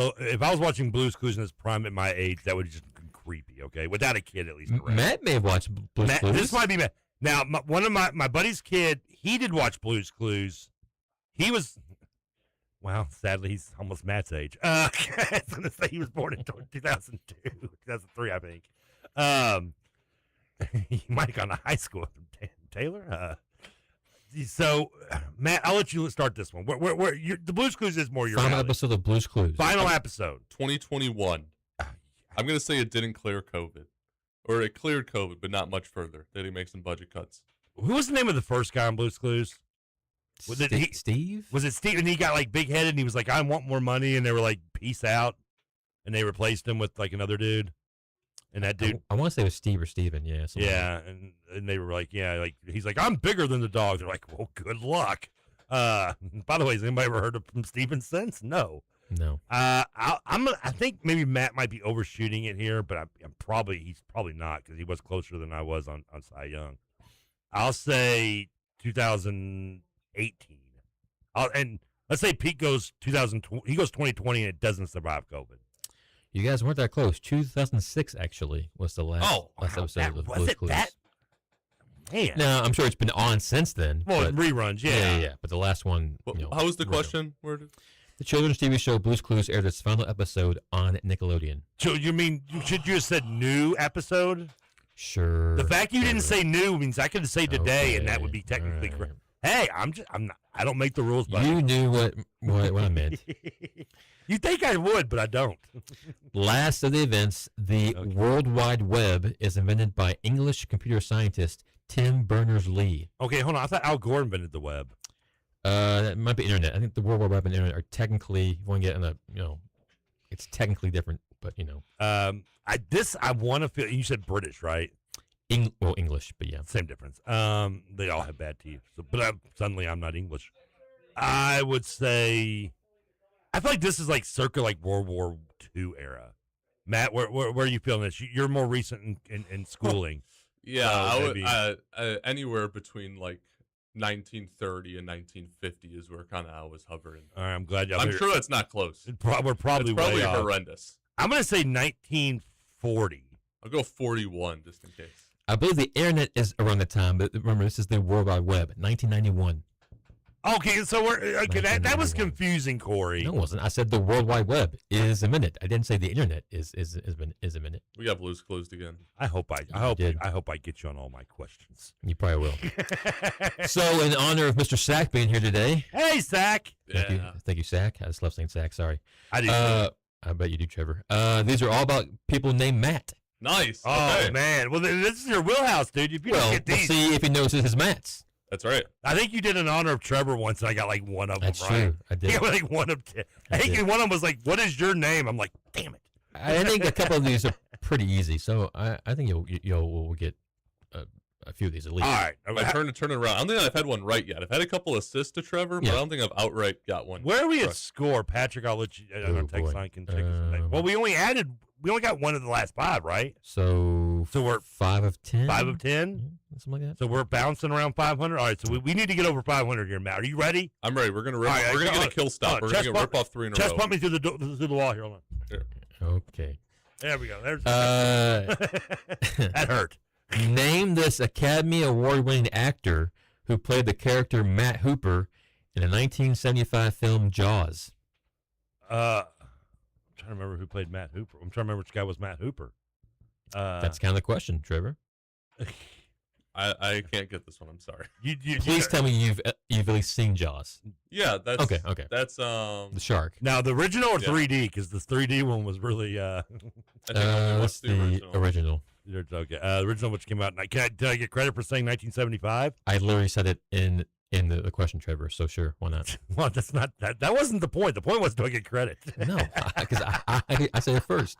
watching Blue's Clues in its prime at my age, that would just be creepy. Okay, without a kid at least. Matt may have watched Blue's Clues. This might be Matt. Now, one of my buddy's kid, he did watch Blue's Clues. He was, well, sadly, he's almost Matt's age. I was going to say he was born in 2002, 2003, I think. He might have gone to high school with Taylor. So, Matt, I'll let you start this one. Where the Blue's Clues is more your final reality. episode of Blue's Clues. Final episode. 2021. I'm going to say it didn't clear COVID. Or it cleared COVID, but not much further. They didn't make some budget cuts. Who was the name of the first guy on Blue's Clues? Was it Steve? Was it Steve? And he got like big headed and he was like, I want more money. And they were like, peace out. And they replaced him with like another dude. And that dude. I want to say it was Steve or Steven. Yeah. Yeah. And they were like, yeah, like he's like, I'm bigger than the dog. They're like, well, good luck. By the way, has anybody ever heard from Steven since? No. No. I think maybe Matt might be overshooting it here, but he's probably not because he was closer than I was on Cy Young. I'll say 2018. And let's say Pete goes 2020. He goes 2020 and it doesn't survive COVID. You guys weren't that close. 2006 actually was the last episode of Blue's Clues. Man. No, I'm sure it's been on since then. Well, reruns, yeah. Yeah. But the last one. How was the question? The children's TV show Blue's Clues aired its final episode on Nickelodeon. So should you have said new episode? Sure. The fact you didn't say new means I could say today, and that would be technically correct. Hey, I don't make the rules. Buddy. You knew what I meant. You think I would, but I don't. Last of the events, the World Wide Web is invented by English computer scientist Tim Berners-Lee. Okay, hold on. I thought Al Gore invented the web. That might be internet. I think the World Wide Web and internet are technically, if you want to get in it's technically different, but I want to feel. You said British, right? English, but yeah. Same difference. They all have bad teeth. So, but suddenly I'm not English. I would say, I feel like this is like circa like World War II era. Matt, where are you feeling this? You're more recent in schooling. Yeah, so I would anywhere between like 1930 and 1950 is where kind of I was hovering. All right, I'm glad y'all. I'm sure it's not close. We're probably way off. Horrendous. I'm gonna say 1940. I'll go 41 just in case. I believe the internet is around the time, but remember, this is the World Wide Web, 1991. Okay, so we're okay. That was confusing, Corey. No, it wasn't. I said the World Wide Web is a minute. I didn't say the internet is a minute. We got Blues Clues again. I hope I get you on all my questions. You probably will. So, in honor of Mr. Sack being here today. Hey, Sack. Thank you, Sack. I just love saying Sack. Sorry. I do. I bet you do, Trevor. These are all about people named Matt. Nice. Oh Okay. man. Well, this is your wheelhouse, dude. If you don't get We'll these, see if he knows his Matts. That's right. I think you did in honor of Trevor once, and I got like one of them. That's right? true. I did. You got like one of 10. I think one of them was like, "What is your name?" I'm like, "Damn it." I think a couple of these are pretty easy, so I think you'll get a few of these at least. All right. My turn to turn it around. I don't think I've had one right yet. I've had a couple assists to Trevor, but I don't think I've outright got one. Where are we at score, Patrick? I'll let you. Our text line can check us. Well, we only got one of the last 5, right? So we're 5 of 10. 5 of 10, something like that. So we're bouncing around 500. All right, so we need to get over 500 here, Matt. Are you ready? I'm ready. We're gonna rip. We're gonna get a kill stop. We're gonna rip off 3 in a row. Chest pump me through the wall here. Hold on. Here. Okay. There we go. There's that hurt. Name this Academy Award-winning actor who played the character Matt Hooper in the 1975 film Jaws. I'm trying to remember who played Matt Hooper. I'm trying to remember which guy was Matt Hooper. That's kind of the question, Trevor. I can't get this one. I'm sorry. Please tell me you've at least seen Jaws. Yeah, that's okay. That's the shark. Now the original or 3D, because the 3D one was really. That's the original. Okay, the original which came out. Did I get credit for saying 1975? I literally said it in the question, Trevor. So sure, why not? Well, that's not that. That wasn't the point. The point was, do I get credit? No, because I said it first.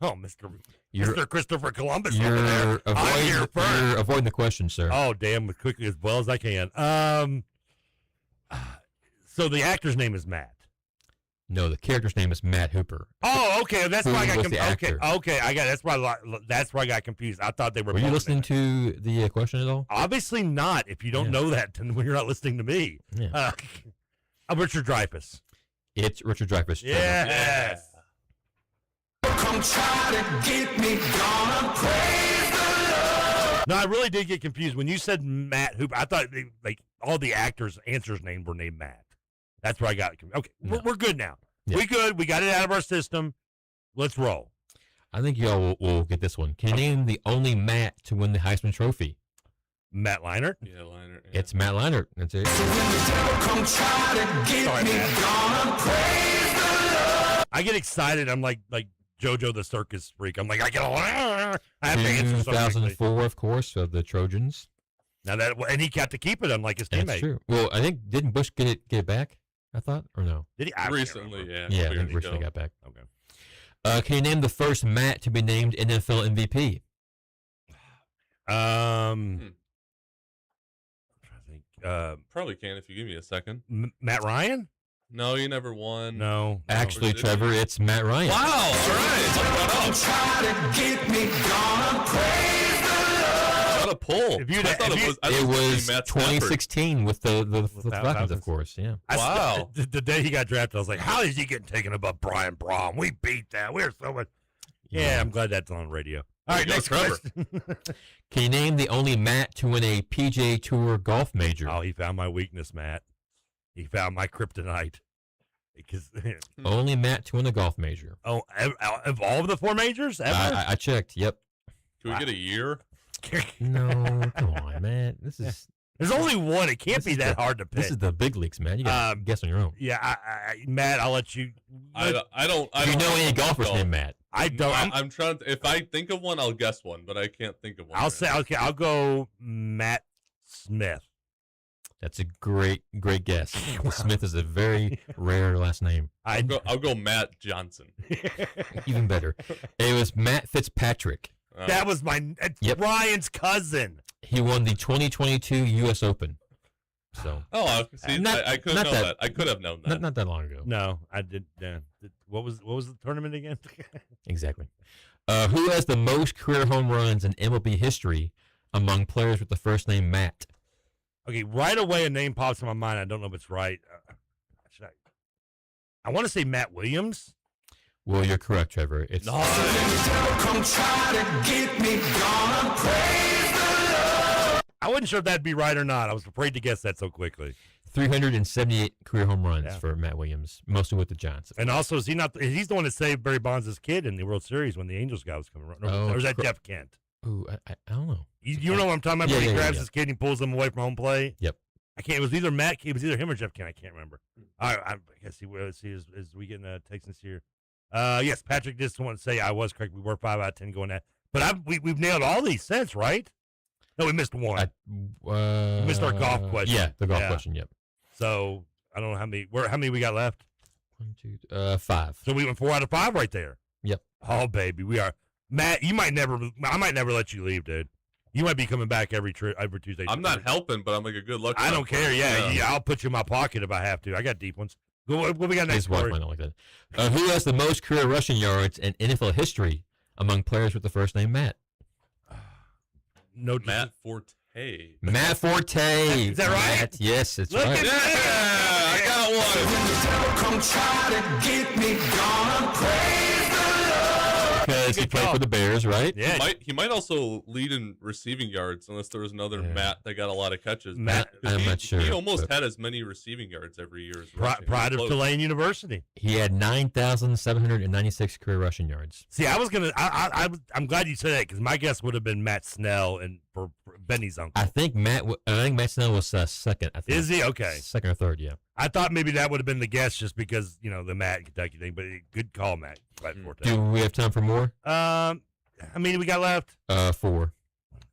Oh, Mr. Christopher Columbus over You're there. you're avoiding the question, sir. Oh, damn, as quickly as well as I can. So the actor's name is Matt. No, the character's name is Matt Hooper. Oh, okay. That's why I got confused. Okay, I got. That's where I got confused. I thought they were. Were you listening to the question at all? Obviously not. If you don't know that, then you're not listening to me. Yeah. Richard Dreyfuss. It's Richard Dreyfuss. Yes. Come try to get me, gonna praise the Lord. No, I really did get confused when you said Matt Hooper. I thought like all the actors' answers' names were named Matt. That's where I got it. Okay, No. we're good now. Yeah. We good. We got it out of our system. Let's roll. I think y'all will get this one. Can you name the only Matt to win the Heisman Trophy? Matt Leinart. Yeah, Leinart. Yeah. It's Matt Leinart. That's it. Come try to get me, gonna praise the Lord. I get excited. I'm like JoJo the Circus Freak. I'm like, I have to answer something. 2004, of course, of the Trojans. Now and he got to keep it, unlike his teammate. That's true. Well, I think didn't Bush get it back? I thought, or no? Did he? I Recently, yeah. Yeah, I Years think recently ago. got back. Okay. Can you name the first Matt to be named NFL MVP? I'm trying to think. Probably can if you give me a second. Matt Ryan? No, you never won. No. Actually, Trevor, it's Matt Ryan. Wow. All right. Come try to get me, gonna praise the Lord. What a pull. It was Matt 2016 with the Falcons, of course. Yeah. Wow. The day he got drafted, I was like, how is he getting taken above Brian Braun? We beat that. We're so much. Yeah, I'm glad that's on radio. All right, next question. Can you name the only Matt to win a PGA Tour golf major? Oh, he found my weakness, Matt. He found my kryptonite. Because only Matt to win a golf major. Oh, of all of the 4 majors ever? I checked. Yep. Can we get a year? No, come on, man. This is. There's only one. It can't be that hard to pick. This is the big leagues, man. You got to guess on your own. Yeah, Matt, I'll let you. I don't. Do you know any golfers named Matt? I don't. I'm trying to. If I think of one, I'll guess one, but I can't think of one. I'll say okay. I'll go Matt Smith. That's a great guess. Smith is a very rare last name. I'll go Matt Johnson. Even better. It was Matt Fitzpatrick. That was Ryan's cousin. He won the 2022 U.S. Open. So. I could know that. I could have known that. Not that long ago. No, I did. What was the tournament again? Exactly. Who has the most career home runs in MLB history among players with the first name Matt? Okay, right away a name pops in my mind. I don't know if it's right. I want to say Matt Williams. Well, you're correct, Trevor. It's Come try to get me, gonna praise the Lord. I wasn't sure if that'd be right or not. I was afraid to guess that so quickly. 378 career home runs for Matt Williams, mostly with the Giants. And also, is he not? He's the one that saved Barry Bonds' kid in the World Series when the Angels guy was coming around. Or is that Jeff Kent? Ooh, I don't know. You know what I'm talking about? Yeah, When he yeah, grabs yeah. his kid and he pulls him away from home plate. Yep. I can't. It was either him or Jeff Kent. I can't remember. All right, I guess let's see. Is we getting Texans here? Yes, Patrick just want to say I was correct. We were 5 out of 10 going that. But we've nailed all these since, right? No, we missed one. We missed our golf question. Yeah, the golf question. Yep. So I don't know how many we got left. 5. So we went 4 out of 5 right there. Yep. Oh baby, we are. Matt, I might never let you leave, dude. You might be coming back every Tuesday. I'm not helping, but I'm like a good luck. I don't care. Yeah, I'll put you in my pocket if I have to. I got deep ones. What we got next? His wife might not like that. Who has the most career rushing yards in NFL history among players with the first name Matt? Matt Forte. Matt Forte. Is that right? Matt, yes, it's right. I got one. Come try to get me, gonna praise the Lord. Because he played for the Bears, right? Yeah. He might also lead in receiving yards unless there was another Matt that got a lot of catches. Matt, I'm not sure. He almost had as many receiving yards every year as rushing. Pride of Close. Tulane University. He had 9,796 career rushing yards. See, I was gonna. I'm glad you said that because my guess would have been Matt Snell and for Benny's uncle. I think Matt Snell was second. I think. Is he? Okay. Second or third, yeah. I thought maybe that would have been the guess just because the Matt Kentucky thing. But good call, Matt. Do we have time for more? How many we got left? 4.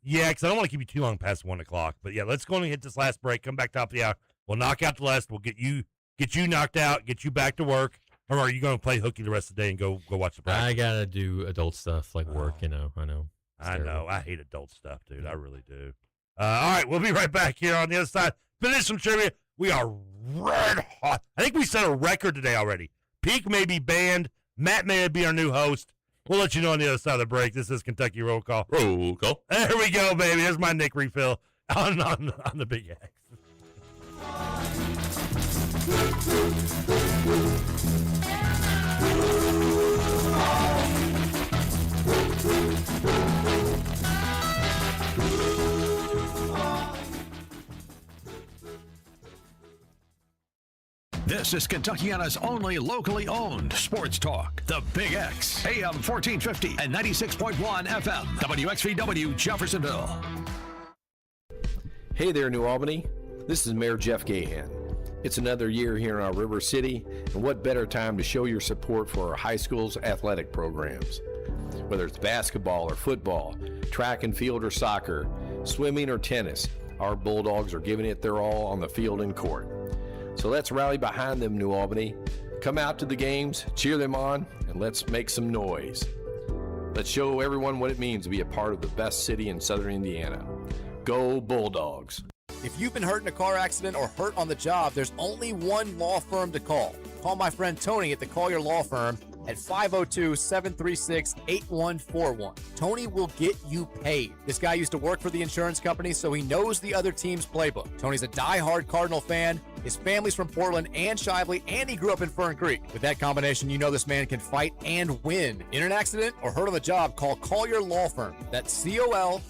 Yeah, because I don't want to keep you too long past 1 o'clock. But yeah, let's go and hit this last break. Come back top of the hour. We'll knock out the last. We'll get you knocked out. Get you back to work. Or are you going to play hooky the rest of the day and go watch the practice? I gotta do adult stuff like work. I know. I know. I hate adult stuff, dude. I really do. All right, we'll be right back here on the other side. Finish some trivia. We are red hot. I think we set a record today already. Peak may be banned. Matt may be our new host. We'll let you know on the other side of the break. This is Kentucky Roll Call. Roll Call. There we go, baby. There's my Nick refill on the Big X. This is Kentuckiana's only locally owned sports talk. The Big X, AM 1450 and 96.1 FM, WXVW Jeffersonville. Hey there, New Albany. This is Mayor Jeff Gahan. It's another year here in our River City, and what better time to show your support for our high school's athletic programs. Whether it's basketball or football, track and field or soccer, swimming or tennis, our Bulldogs are giving it their all on the field and court. So let's rally behind them, New Albany. Come out to the games, cheer them on, and let's make some noise. Let's show everyone what it means to be a part of the best city in southern Indiana. Go Bulldogs. If you've been hurt in a car accident or hurt on the job, there's only one law firm to call. Call my friend Tony at the Collier Law Firm at 502-736-8141. Tony will get you paid. This guy used to work for the insurance company, so he knows the other team's playbook. Tony's a diehard Cardinal fan. His family's from Portland and Shively, and he grew up in Fern Creek. With that combination, you know this man can fight and win. In an accident or hurt on the job, call Collier Law Firm. That's Colyer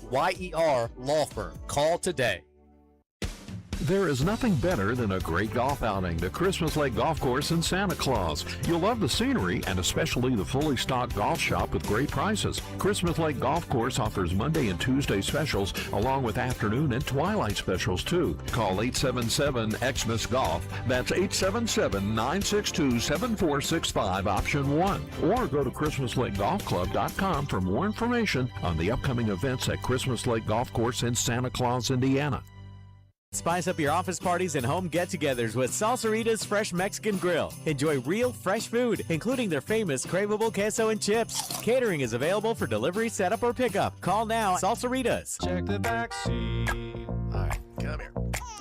Law Firm. Call today. There is nothing better than a great golf outing to Christmas Lake Golf Course in Santa Claus. You'll love the scenery and especially the fully stocked golf shop with great prices. Christmas Lake Golf Course offers Monday and Tuesday specials along with afternoon and twilight specials too. Call 877-XMIS-GOLF. That's 877-962-7465 option 1. Or go to ChristmasLakeGolfClub.com for more information on the upcoming events at Christmas Lake Golf Course in Santa Claus, Indiana. Spice up your office parties and home get-togethers with Salsarita's Fresh Mexican Grill. Enjoy real, fresh food, including their famous craveable queso and chips. Catering is available for delivery, setup, or pickup. Call now. Salsaritas. Check the back seat. All right, come here.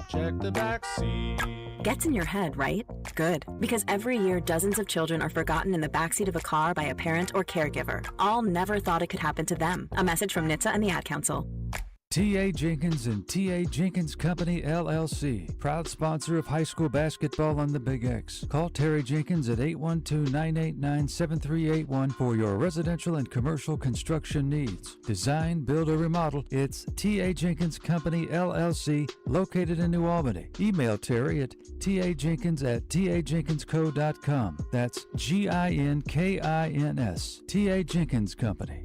Check the back seat. Gets in your head, right? Good. Because every year, dozens of children are forgotten in the backseat of a car by a parent or caregiver. All never thought it could happen to them. A message from NHTSA and the Ad Council. T.A. Jenkins and T.A. Jenkins Company, LLC, proud sponsor of high school basketball on the Big X. Call Terry Jenkins at 812-989-7381 for your residential and commercial construction needs. Design, build, or remodel, it's T.A. Jenkins Company, LLC, located in New Albany. Email Terry at tajenkins@tajenkinsco.com. That's Ginkins. T.A. Jenkins Company.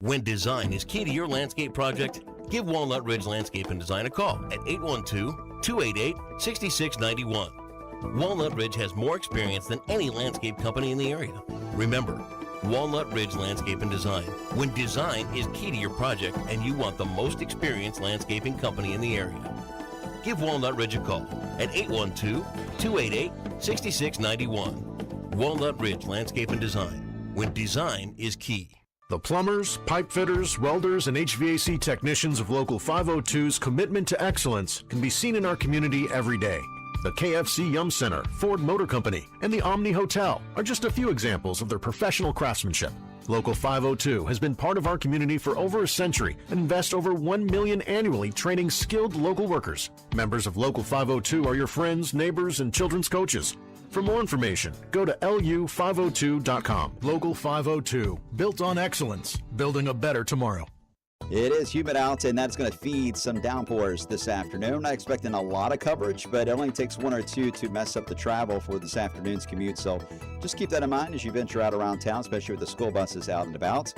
When design is key to your landscape project, give Walnut Ridge Landscape and Design a call at 812-288-6691. Walnut Ridge has more experience than any landscape company in the area. Remember, Walnut Ridge Landscape and Design. When design is key to your project and you want the most experienced landscaping company in the area. Give Walnut Ridge a call at 812-288-6691. Walnut Ridge Landscape and Design. When design is key. The plumbers, pipe fitters, welders, and HVAC technicians of Local 502's commitment to excellence can be seen in our community every day. The KFC Yum Center, Ford Motor Company, and the Omni Hotel are just a few examples of their professional craftsmanship. Local 502 has been part of our community for over a century and invests over $1 million annually training skilled local workers. Members of Local 502 are your friends, neighbors, and children's coaches. For more information, go to lu502.com. Local 502, built on excellence, building a better tomorrow. It is humid out, and that's going to feed some downpours this afternoon. Not expecting a lot of coverage, but it only takes one or two to mess up the travel for this afternoon's commute. So just keep that in mind as you venture out around town, especially with the school buses out and about.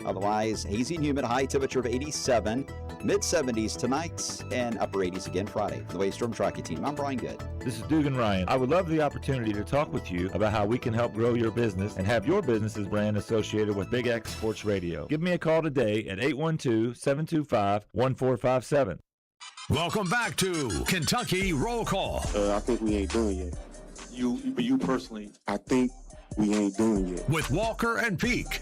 Otherwise, hazy and humid, high temperature of 87, mid-70s tonight, and upper 80s again Friday. For the Wave Storm Tracking Team, I'm Brian Good. This is Dugan Ryan. I would love the opportunity to talk with you about how we can help grow your business and have your business's brand associated with Big X Sports Radio. Give me a call today at 812-725-1457. Welcome back to Kentucky Roll Call. I think we ain't doing yet. You personally, I think we ain't doing yet. With Walker and Peak.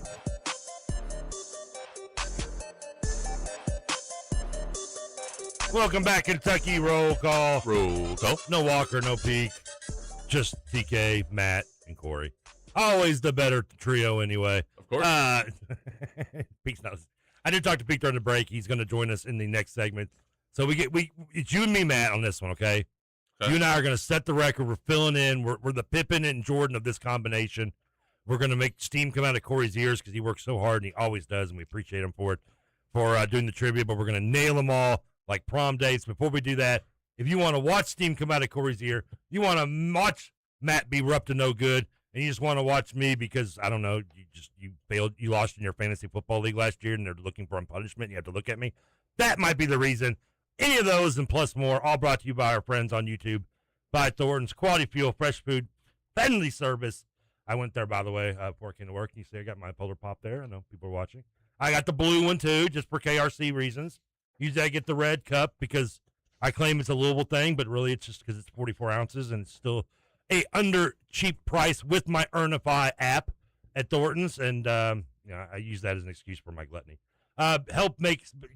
Welcome back, Kentucky Roll Call. Roll Call. No Walker, no Peak. Just TK, Matt, and Corey. Always the better trio anyway. Of course. Peak's not. I did talk to Peak during the break. He's going to join us in the next segment. So it's you and me, Matt, on this one, okay? You and I are going to set the record. We're filling in. We're the Pippen and Jordan of this combination. We're going to make steam come out of Corey's ears because he works so hard, and he always does, and we appreciate him for it, for doing the trivia. But we're going to nail them all like prom dates. Before we do that, if you want to watch steam come out of Corey's ear, you want to watch Matt be up to no good, and you just want to watch me because, I don't know, you failed, you lost in your fantasy football league last year, and they're looking for punishment, and you have to look at me. That might be the reason. Any of those and plus more, all brought to you by our friends on YouTube, by Thornton's. Quality fuel, fresh food, friendly service. I went there, by the way, before I came to work. You see I got my Polar Pop there. I know people are watching. I got the blue one, too, just for KRC reasons. Usually I get the red cup because I claim it's a Louisville thing, but really it's just because it's 44 ounces and it's still a under cheap price with my Earnify app at Thornton's. And, I use that as an excuse for my gluttony.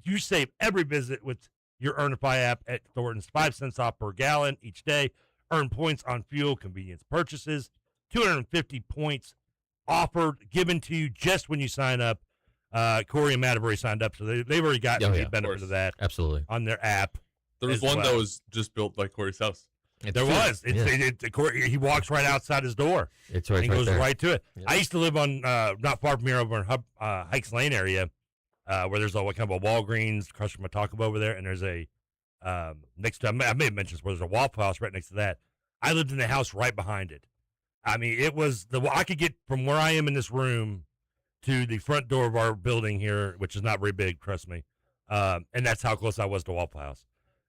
You save every visit with your Earnify app at Thornton's. 5 cents off per gallon each day. Earn points on fuel convenience purchases. 250 points offered, given to you just when you sign up. Corey and Matt have already signed up, so they've already gotten the benefit of that. Absolutely. On their app. There was one that was just built by Corey's house. There was. He walks right outside his door. It's right, and he goes there. right to it. Yep. I used to live on not far from here over in Hikes Lane area, where there's kind of a Walgreens across from a Taco Bell over there, and there's a next to, I may have mentioned this, where there's a Waffle House right next to that. I lived in the house right behind it. I mean, it was I could get from where I am in this room to the front door of our building here, which is not very big, trust me. And that's how close I was to Waffle House.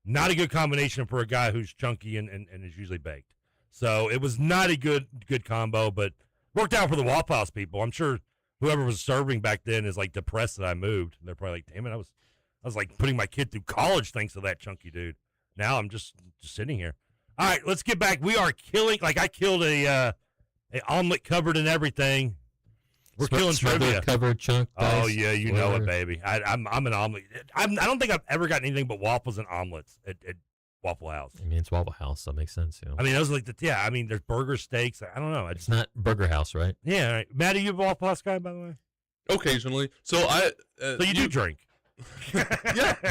Not a good combination for a guy who's chunky and is usually baked. So it was not a good combo, but worked out for the Waffle House people. I'm sure whoever was serving back then is like depressed that I moved. They're probably like, damn it, I I was like putting my kid through college thanks to that chunky dude. Now I'm just sitting here. All right, let's get back. We are killing. Like I killed a omelet covered in everything. We're killing trivia. Covered chunk. Oh dice, yeah, you whatever. know it, baby. I'm an omelet. I don't think I've ever gotten anything but waffles and omelets at Waffle House. I mean, it's Waffle House, so that makes sense. You know? I mean, those are like I mean, there's burger, steaks. I don't know. It's not Burger House, right? Yeah, right. Matt, are you a Waffle House guy, by the way? Occasionally. So I. So you do drink.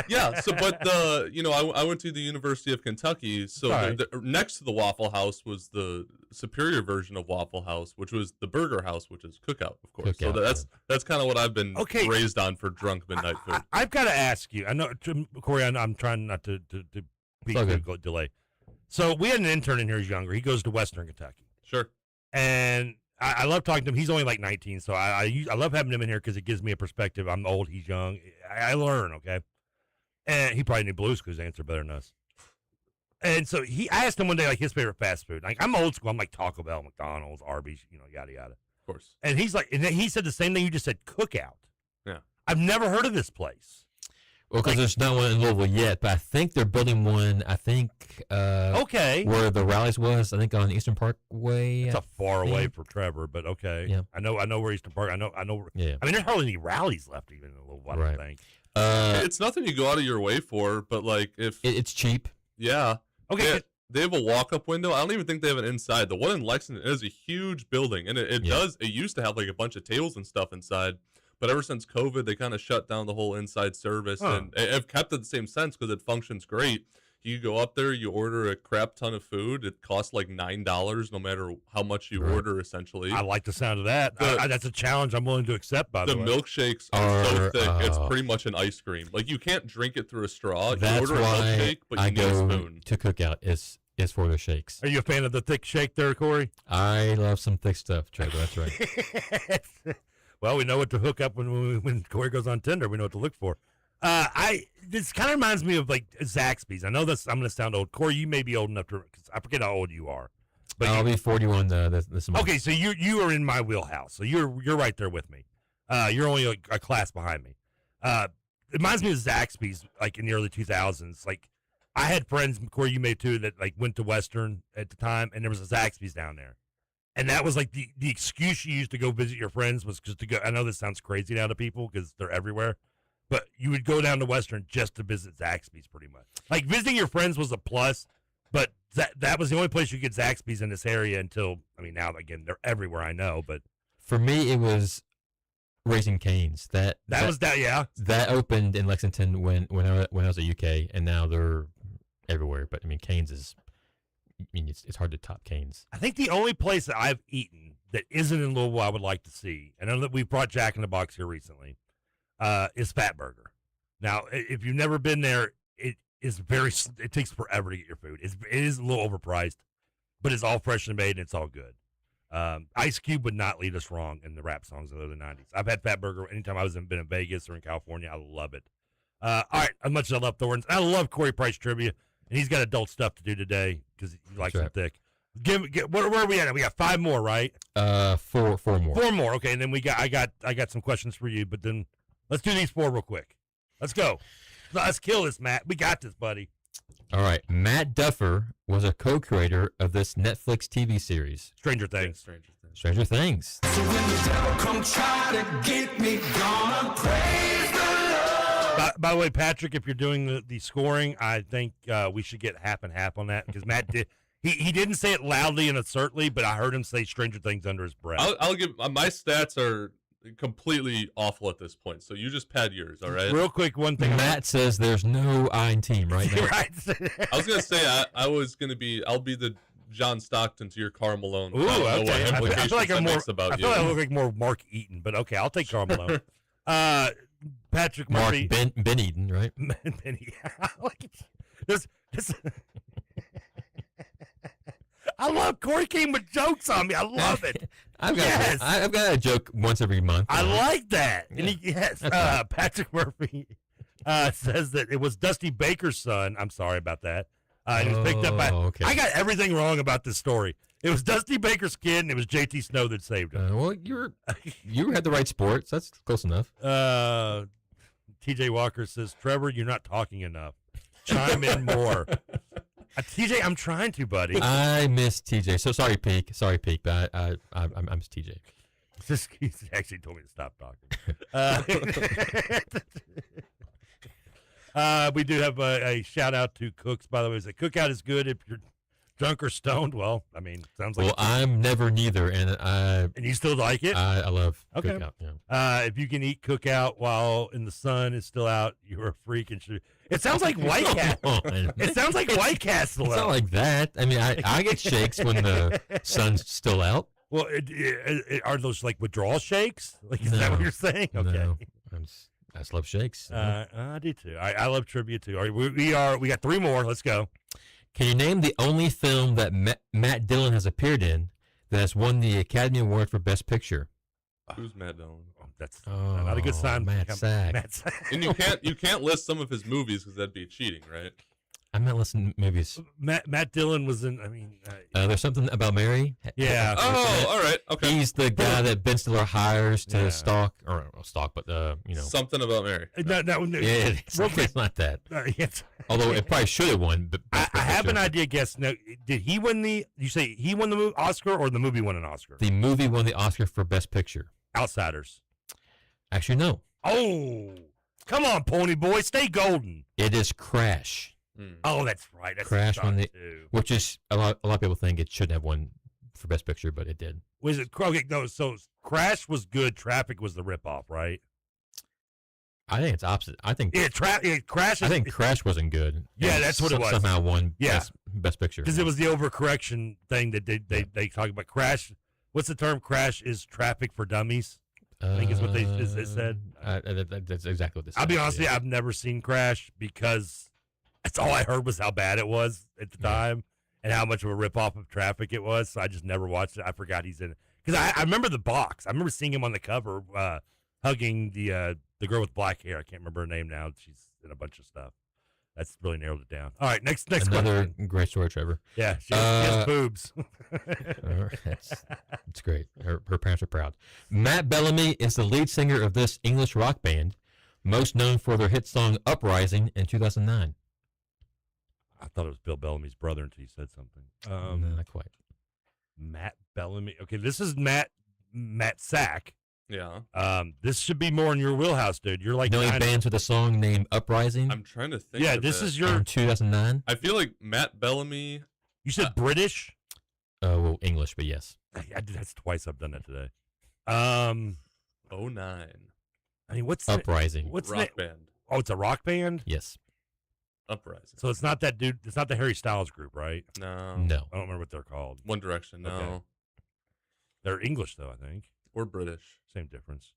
yeah. So, but I went to the University of Kentucky. So next to the Waffle House was the superior version of Waffle House, which was the Burger House, which is Cookout, of course. So that's kind of what I've been raised on for drunk midnight food. I've got to ask you. I know, Corey. I'm trying not to be too delay. So we had an intern in here who's younger. He goes to Western Kentucky. Sure. And I love talking to him. He's only like 19, so I love having him in here because it gives me a perspective. I'm old, he's young. I learn, okay? And he probably knew Blue's Clues answer better than us. And so I asked him one day, like, his favorite fast food. Like, I'm old school. I'm like Taco Bell, McDonald's, Arby's, yada, yada. Of course. And he's like, and he said the same thing you just said, Cookout. Yeah. I've never heard of this place. Well, because there's not one in Louisville yet, but I think they're building one. I think where the Rallies was. I think on Eastern Parkway. It's a far away for Trevor, but okay. Yeah. I know where Eastern Park. I know. Yeah. I mean, there's hardly any Rallies left even in Louisville. I don't think. It's nothing you go out of your way for, but like if it's cheap. Yeah. Okay. They have a walk-up window. I don't even think they have an inside. The one in Lexington is a huge building, and it used to have like a bunch of tables and stuff inside. But ever since COVID, they kind of shut down the whole inside service, and have kept it the same sense because it functions great. You go up there, you order a crap ton of food. It costs like $9, no matter how much you order. Essentially, I like the sound of that. That's a challenge I'm willing to accept. By the way, the milkshakes are so thick; it's pretty much an ice cream. Like you can't drink it through a straw. That's you order a milkshake, but you I need a go spoon. to Cookout. Is for the shakes. Are you a fan of the thick shake there, Corey? I love some thick stuff, Trevor. That's right. Well, we know what to hook up when Corey goes on Tinder. We know what to look for. This kind of reminds me of like Zaxby's. I know I'm going to sound old. Corey, you may be old enough because I forget how old you are. But I'll be 41 this month. Okay, so you are in my wheelhouse. So you're right there with me. You're only a class behind me. It reminds me of Zaxby's, like in the early 2000s. Like I had friends, Corey, you may too, that like went to Western at the time, and there was a Zaxby's down there. And that was like the excuse you used to go visit your friends was just to go. I know this sounds crazy now to people because they're everywhere, but you would go down to Western just to visit Zaxby's pretty much. Like visiting your friends was a plus, but that was the only place you could get Zaxby's in this area until, I mean, now again, they're everywhere, I know, but. For me, it was Raising Cane's. That opened in Lexington when I was at UK, and now they're everywhere. But I mean, Cane's is. I mean, it's hard to top Cane's. I think the only place that I've eaten that isn't in Louisville I would like to see, and I know that we brought Jack in the Box here recently, is Fat Burger. Now, if you've never been there, it takes forever to get your food. It is a little overpriced, but it's all freshly made and it's all good. Ice Cube would not lead us wrong in the rap songs of the early 90s. I've had Fat Burger anytime I been in Vegas or in California. I love it. All right, as much as I love Thornton's, I love Corey Price trivia. And he's got adult stuff to do today because he likes them thick. Where are we at? We got 5 more, right? 4 more. 4 more. Okay, and then I got some questions for you, but then let's do these 4 real quick. Let's go. Let's kill this, Matt. We got this, buddy. All right. Matt Duffer was a co-creator of this Netflix TV series. Stranger Things. Stranger Things. So when the devil come try to get me, gonna praise the Lord. By the way, Patrick, if you're doing the scoring, I think we should get half and half on that because Matt did. He didn't say it loudly and assertly, but I heard him say Stranger Things under his breath. I'll give my stats are completely awful at this point, so you just pad yours, all right? Real quick, one thing. Matt says there's no I in team right now. Right. I was gonna say I'll be the John Stockton to your Karl Malone. Ooh, okay. I feel like I'm more. I feel like I look like more Mark Eaton, but okay, I'll take Karl Malone. Patrick Murphy. Mark Ben Eden, right? Ben Eden. this. I love Corey came with jokes on me. I love it. I've got a joke once every month. I like that. Yeah. And Patrick Murphy says that it was Dusty Baker's son. I'm sorry about that. He was picked up by. Okay. I got everything wrong about this story. It was Dusty Baker's kid, and it was JT Snow that saved him. Well, you had the right sports. That's close enough. TJ Walker says, Trevor, you're not talking enough. Chime in more. TJ, I'm trying to, buddy. I miss TJ. So sorry, Peak. But I miss TJ. He's actually told me to stop talking. We do have a shout out to Cooks, by the way. The cookout is good if you're drunk or stoned. Well, I mean, sounds like. Well, I'm never neither, and you still like it? I love okay. cookout. Yeah. If you can eat cookout while in the sun is still out, you're a freak and should. It sounds like White Castle. It sounds like White Castle. It's not like that. I mean, I get shakes when the sun's still out. Well, are those like withdrawal shakes? Like, is that what you're saying? Okay. No, I just love shakes. I do too. I love trivia too. All right, we got 3 more. Let's go. Can you name the only film that Matt Dillon has appeared in that has won the Academy Award for Best Picture? Who's Matt Dillon? That's not a good sign. Matt Sack. And you can't list some of his movies because that'd be cheating, right? I'm not listening to movies. Matt Dillon was in. I mean, there's something about Mary. Yeah. Oh, all right. Okay. He's the guy that Ben Stiller hires to stalk, but something about Mary. No. Yeah, it's not that. Yes. Although it probably should have won. But I have an idea. Guess no. Did he win the? You say he won the Oscar, or the movie won an Oscar? The movie won the Oscar for Best Picture. Outsiders. Actually, no. Oh, come on, Pony Boy, stay golden. It is Crash. Oh, that's right. That's Crash won the, too. which is a lot of people think it shouldn't have won for Best Picture, but it did. Was it? Okay, no. So Crash was good. Traffic was the ripoff, right? I think it's opposite. I think Crash. I think Crash wasn't good. Yeah, that's what it was. Somehow won. Yeah. Best Picture because it was the overcorrection thing that they talk about. Crash. What's the term? Crash is traffic for dummies. I think is what they said. That's exactly what they said. I'll be honest with you, I've never seen Crash because that's all I heard was how bad it was at the time and how much of a ripoff of Traffic it was. So I just never watched it. I forgot he's in it. Because I remember the box. I remember seeing him on the cover hugging the girl with black hair. I can't remember her name now. She's in a bunch of stuff. That's really narrowed it down. All right, next Another question. great story, Trevor. Yeah, she has boobs. That's great. Her parents are proud. Matt Bellamy is the lead singer of this English rock band, most known for their hit song Uprising in 2009. I thought it was Bill Bellamy's brother until you said something. No, not quite. Matt Bellamy. Okay, this is Matt Sack. Yeah. This should be more in your wheelhouse, dude. You're like any bands with a song named Uprising? I'm trying to think. Yeah, this is your in 2009. I feel like Matt Bellamy. You said British? Well, English, but yes. That's twice I've done that today. 09. I mean, what's Uprising? What's rock band? Oh, it's a rock band. Yes. Uprising. So it's not that dude. It's not the Harry Styles group, right? No. I don't remember what they're called. One Direction. No. Okay. They're English though, I think. Or British. Same difference.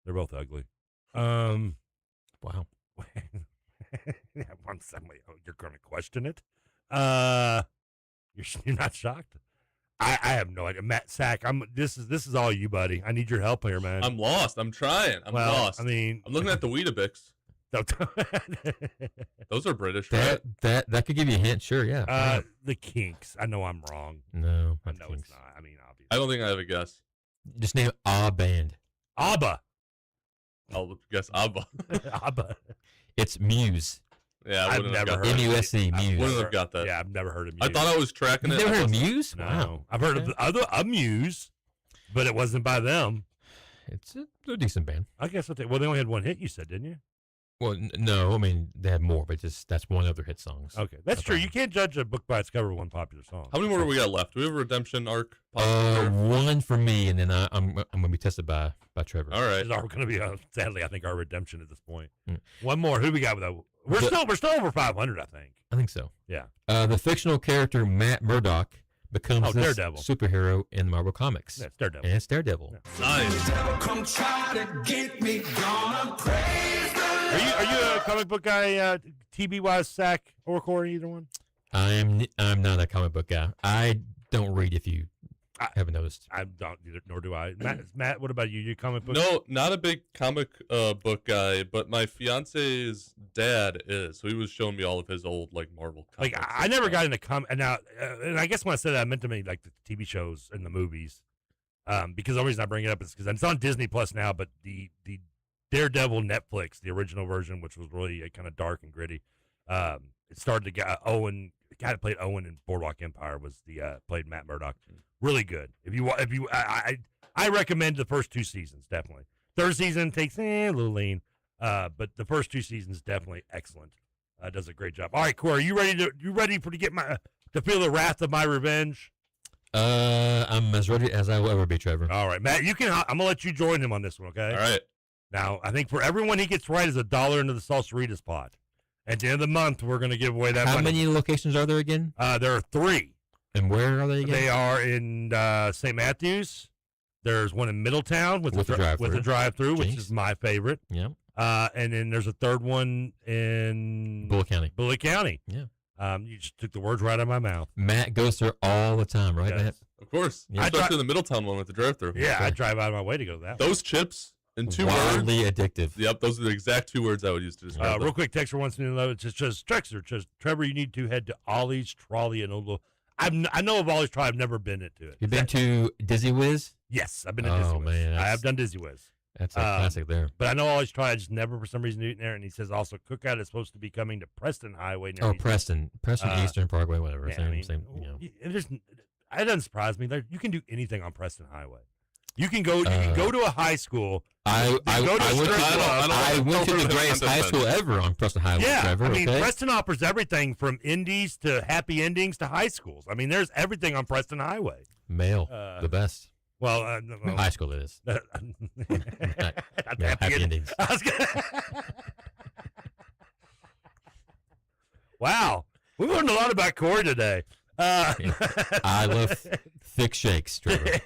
They're both ugly. Wow. You're going to question it. You're not shocked. I have no idea. Matt Sack. This is all you, buddy. I need your help here, man. I'm lost. I'm trying. I'm lost. I mean, I'm looking at the Weetabix. Those are British, right? That could give you a hint. Sure, yeah. The Kinks. I know I'm wrong. No, I know it's not. I mean, obviously. I don't think I have a guess. Just name a band. ABBA. I'll guess ABBA. ABBA. It's Muse. Yeah, I've never heard M-U-S-E, Muse. Wouldn't have got that. Yeah, I've never heard of I Muse. thought I was tracking it. You've never heard of Muse? No. Wow. I've heard of a Muse, but it wasn't by them. It's a decent band. I guess they only had one hit, you said, didn't you? Well, no, I mean, they have more, but that's one of their hit songs. Okay, that's true. You can't judge a book by its cover with one popular song. How many more do we got left? Do we have a redemption arc? One for me, and then I'm going to be tested by Trevor. All right. This is going to be, sadly, I think, our redemption at this point. One more. Who we got with that? We're still over 500, I think. I think so. Yeah. The fictional character Matt Murdock becomes this Daredevil. superhero in Marvel Comics. Yeah, it's Daredevil. And it's Daredevil. Yeah. Nice. Come try to get me, gonna praise the Are you a comic book guy, TB-wise, Sack, or Corey, either one? I'm not a comic book guy. I don't read, if you haven't noticed. I don't either, nor do I. Matt, what about you? You a comic book? No, not a big comic book guy, but my fiance's dad is. So he was showing me all of his old Marvel comics. I never got into comic, and now, and I guess when I said that, I meant to mean the TV shows and the movies. Because the only reason I bring it up is because it's on Disney Plus now, but the Daredevil Netflix, the original version, which was really kind of dark and gritty. It started the guy Owen, the guy that played Owen in Boardwalk Empire was played Matt Murdock. Really good. I recommend the first 2 seasons definitely. Third season takes a little lean, but the first 2 seasons definitely excellent. Does a great job. All right, Corey, you ready to feel the wrath of my revenge? I'm as ready as I will ever be, Trevor. All right, Matt, I'm gonna let you join him on this one, okay? All right. Now, I think for everyone he gets right is $1 into the Salsaritas pot. At the end of the month, we're going to give away that How money. many locations are there again? There are 3. And where are they again? They are in St. Matthews. There's one in Middletown with the drive-through, which is my favorite. Yeah. And then there's a third one in Bullitt County. Bullitt County. Yeah. You just took the words right out of my mouth. Matt goes there all the time, right, Matt? Of course. Yeah. Especially the Middletown one with the drive-through. Yeah, I drive out of my way to go to that. Those chips in 2 Wildly words. addictive. Yep, those are the exact 2 words I would use to describe them. Real quick, Texter wants to know, it just Trevor, you need to head to Ollie's Trolley and Old. I know of Ollie's Trolley. I've never been to it. You've been to Dizzy Whiz? Yes, I've been to Dizzy Whiz. Man, I have done Dizzy Whiz. That's a classic there. But I know Ollie's Trolley. I just never, for some reason, eaten there. And he says also Cookout is supposed to be coming to Preston Highway. Oh, Preston Eastern Parkway, whatever. Yeah, it doesn't surprise me. You can do anything on Preston Highway. You can go to a high school. I went to the greatest high school ever on Preston Highway, Yeah, Trevor. I mean, okay? Preston offers everything from indies to happy endings to high schools. I mean, there's everything on Preston Highway. Male, the best. Well, high school it is. Not happy endings. Wow, we learned a lot about Corey today. I love thick shakes, Trevor.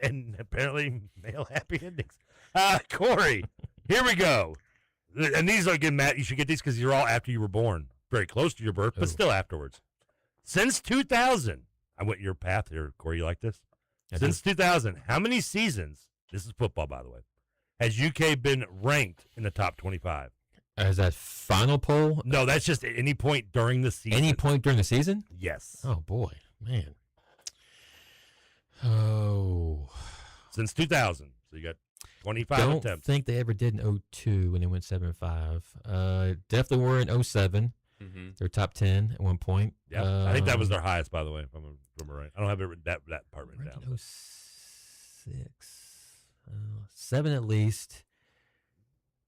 and apparently male happy endings. Corey, here we go. And these are, again, Matt, you should get these because you're all after you were born. Very close to your birth, but still afterwards. Since 2000, I went your path here, Corey. You like this? Since 2000, how many seasons, this is football, by the way, has UK been ranked in the top 25? Is that final poll? No, that's just at any point during the season. Any point during the season? Yes. Oh, boy. Man. Oh. Since 2000. So you got 25 Don't attempts. think they ever did in 02 when they went 7-5. Definitely were in 07. Mm-hmm. They're top 10 at one point. Yeah, I think that was their highest, by the way, if I'm right. I don't have it that part written down. 06. 7 at least.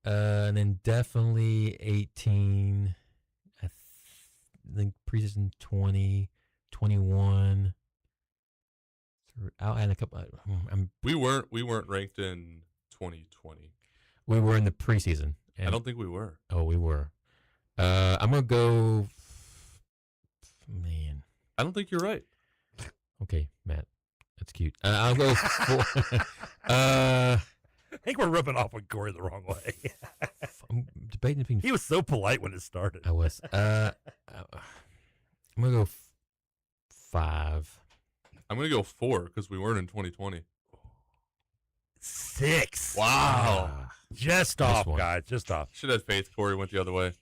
And then definitely 18. I think preseason 20, 21. I'll add a couple. We weren't ranked in 2020. We were in the preseason. I don't think we were. Oh, we were. I'm gonna go. Man, I don't think you're right. Okay, Matt, that's cute. I'll go. I think we're ripping off on Corey the wrong way. I'm debating between. He was so polite when it started. I was. I'm gonna go 5. I'm gonna go 4 because we weren't in 2020. 6. Wow. Just off, guys. Just off. Should have faith. Corey went the other way.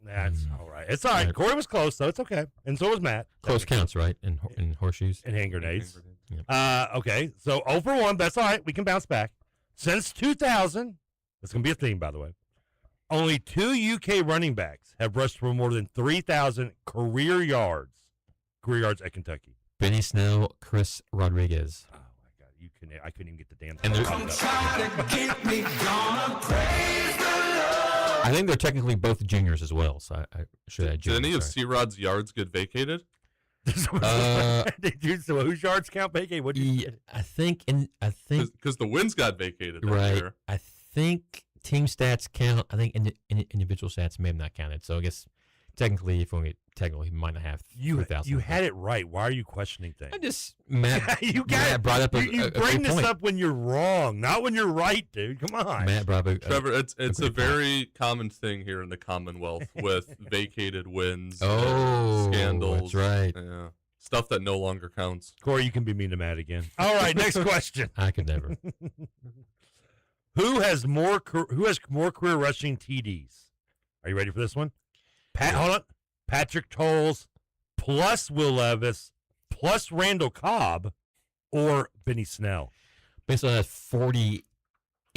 That's all right. It's all right. Corey was close, though. It's okay. And so was Matt. Close counts, right? In horseshoes. And hand grenades. Yep. Okay. So 0 for 1. That's all right. We can bounce back. Since 2000, that's going to be a theme, by the way, only 2 UK running backs have rushed for more than 3,000 career yards at Kentucky. Benny Snell, Chris Rodriguez. Oh, my God. I couldn't even get the damn and thing I up. think they're technically both juniors as well, so I should add juniors. Did any of C-Rod's yards get vacated? So whose yards count vacated? What I think because the wins got vacated that right. year. I think team stats count. I think individual stats may have not counted. So I guess technically, if we technically, he might not have 3,000. You had it right. Why are you questioning things? I just Matt. Matt brought up you bring this up when you're wrong, not when you're right, dude. Come on, Matt brought up Trevor, it's a very common thing here in the Commonwealth with vacated wins. Oh, scandals. That's right. Yeah, stuff that no longer counts. Corey, you can be mean to Matt again. All right, next question. I could never. Who has more career rushing TDs? Are you ready for this one? Hold on. Patrick Tolles plus Will Levis plus Randall Cobb or Benny Snell? Benny Snell has 48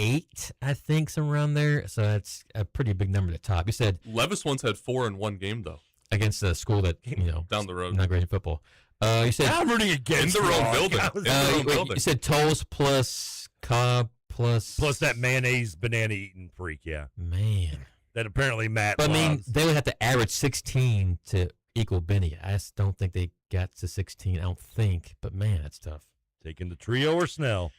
8, I think, somewhere around there. So that's a pretty big number at the top. You said Levis once had 4 in one game though. Against a school that down the road, not great in football. You said I'm rooting against in their own building. You said Tolles plus Cobb plus that mayonnaise banana eating freak. Yeah, man, that apparently Matt. But loves. I mean, they would have to average 16 to equal Benny. I just don't think they got to 16. I don't think, but man, that's tough. Taking the trio or Snell.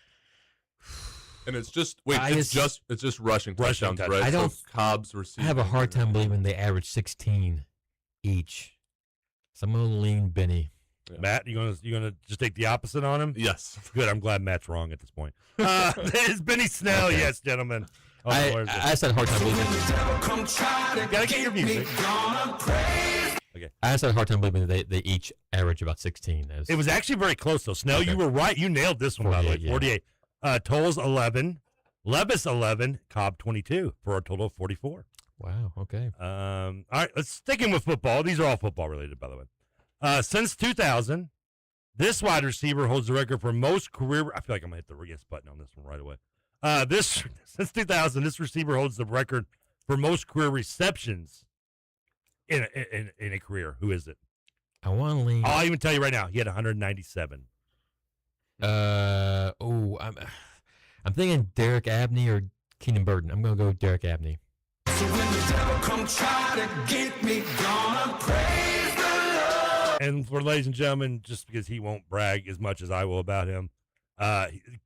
And it's just it's just rushing touchdowns, right? I don't. So Cobb's receiving. I have a hard time believing they average 16 each. So I'm gonna lean Benny. Yeah. Matt, you gonna just take the opposite on him? Yes. Good. I'm glad Matt's wrong at this point. It's Benny Snell. Okay. Yes, gentlemen. I just had a hard time believing. Gotta get your music. Okay. I just had a hard time believing they each average about 16. It was actually very close though. Snell, you were right. You nailed this one by the way. 48. Tolles 11, Levis 11, Cobb 22 for a total of 44. Wow. Okay. All right. Let's stick in with football. These are all football related, by the way. Since 2000, this wide receiver holds the record for most career. I feel like I'm gonna hit the yes button on this one right away. Since 2000, this receiver holds the record for most career receptions in a career. Who is it? I want to lean. I'll even tell you right now. He had 197. I'm thinking Derek Abney or Keenan Burton. I'm gonna go with Derek Abney. So when the devil come try to get me, gonna praise the Lord. And for ladies and gentlemen, just because he won't brag as much as I will about him,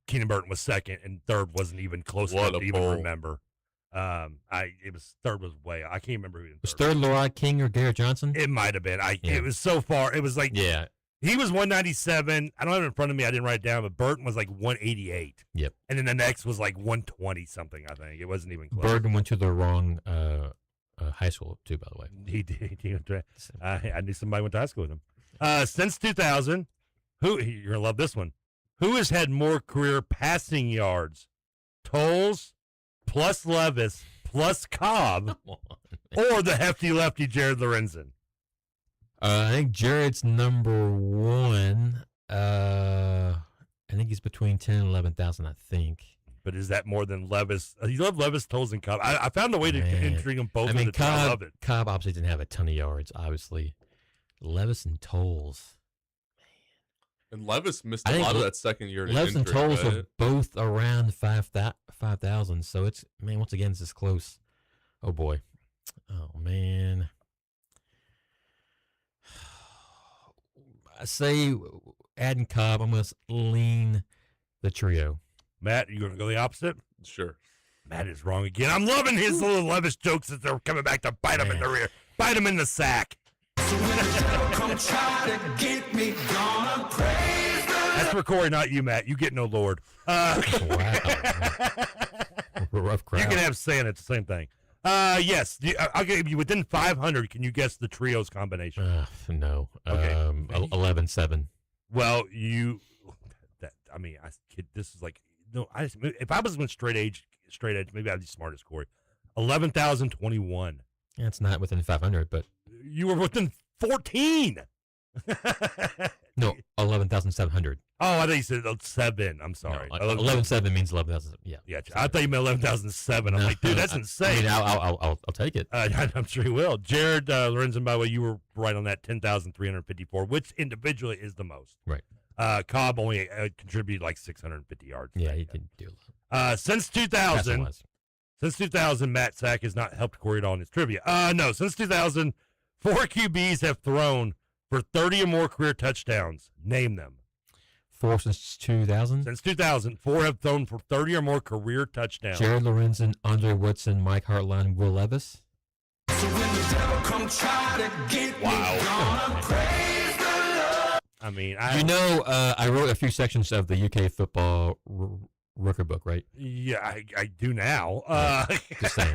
Keenan Burton was second, and third wasn't even close enough to even remember. Third was way. I can't remember who. Was third Leroy King or Garrett Johnson? It might have been. It was so far. It was like He was 197. I don't have it in front of me. I didn't write it down, but Burton was like 188. Yep. And then the next was like 120 something. I think it wasn't even close. Burton went to the wrong high school too. By the way, he did. I knew somebody went to high school with him. Since 2000, you're gonna love this one. Who has had more career passing yards? Tolles plus Levis plus Cobb, or the hefty lefty Jared Lorenzen? I think Jared's number one. I think he's between 10 and 11,000, I think. But is that more than Levis? You love Levis, Tolles, and Cobb. I found a way to intrigue them both. I mean, I love it. Cobb obviously didn't have a ton of yards, obviously. Levis and Tolles. And Levis missed a lot of that second year. Levis and Tolles are both around 5,000. So it's, man, once again, it's this close. Oh, boy. Oh, man. I say adding Cobb, I'm going to lean the trio. Matt, you going to go the opposite? Sure. Matt is wrong again. I'm loving his little Levis jokes that they're coming back to bite him in the rear. Bite him in the sack. Come try to get me, gonna praise the Lord. That's for Corey, not you, Matt. You get no Lord. Wow. Rough crowd. You can have Santa. It's the same thing. Yes. I'll give you within 500. Can you guess the trio's combination? No. Okay. 11-7. Well, this is like, no, if I was in straight edge, maybe I'd be smart as Corey. 11,021. That's not within 500, but. You were within 14. No, 11,700. Oh, I thought you said 7. I'm sorry. No, 11,700 means 11,000. Yeah. Yeah. I thought you meant 11,007. I'm like, dude, that's insane. I mean, I'll take it. I'm sure he will. Jared Lorenzen, by the way, you were right on that 10,354, which individually is the most. Right. Cobb only contributed like 650 yards. Yeah, he didn't do a lot. Since 2000, Matt Sack has not helped Corey at all in his trivia. No, since 2000, 4 QBs have thrown for 30 or more career touchdowns. Name them. 4 since 2000? Since 2000, 4 have thrown for 30 or more career touchdowns. Jared Lorenzen, Andre Woodson, Mike Hartline, Will Levis. So when the devil come try to get me, gonna praise the Lord. I mean, I wrote a few sections of the UK football record book, right? Yeah, I do now. Just saying.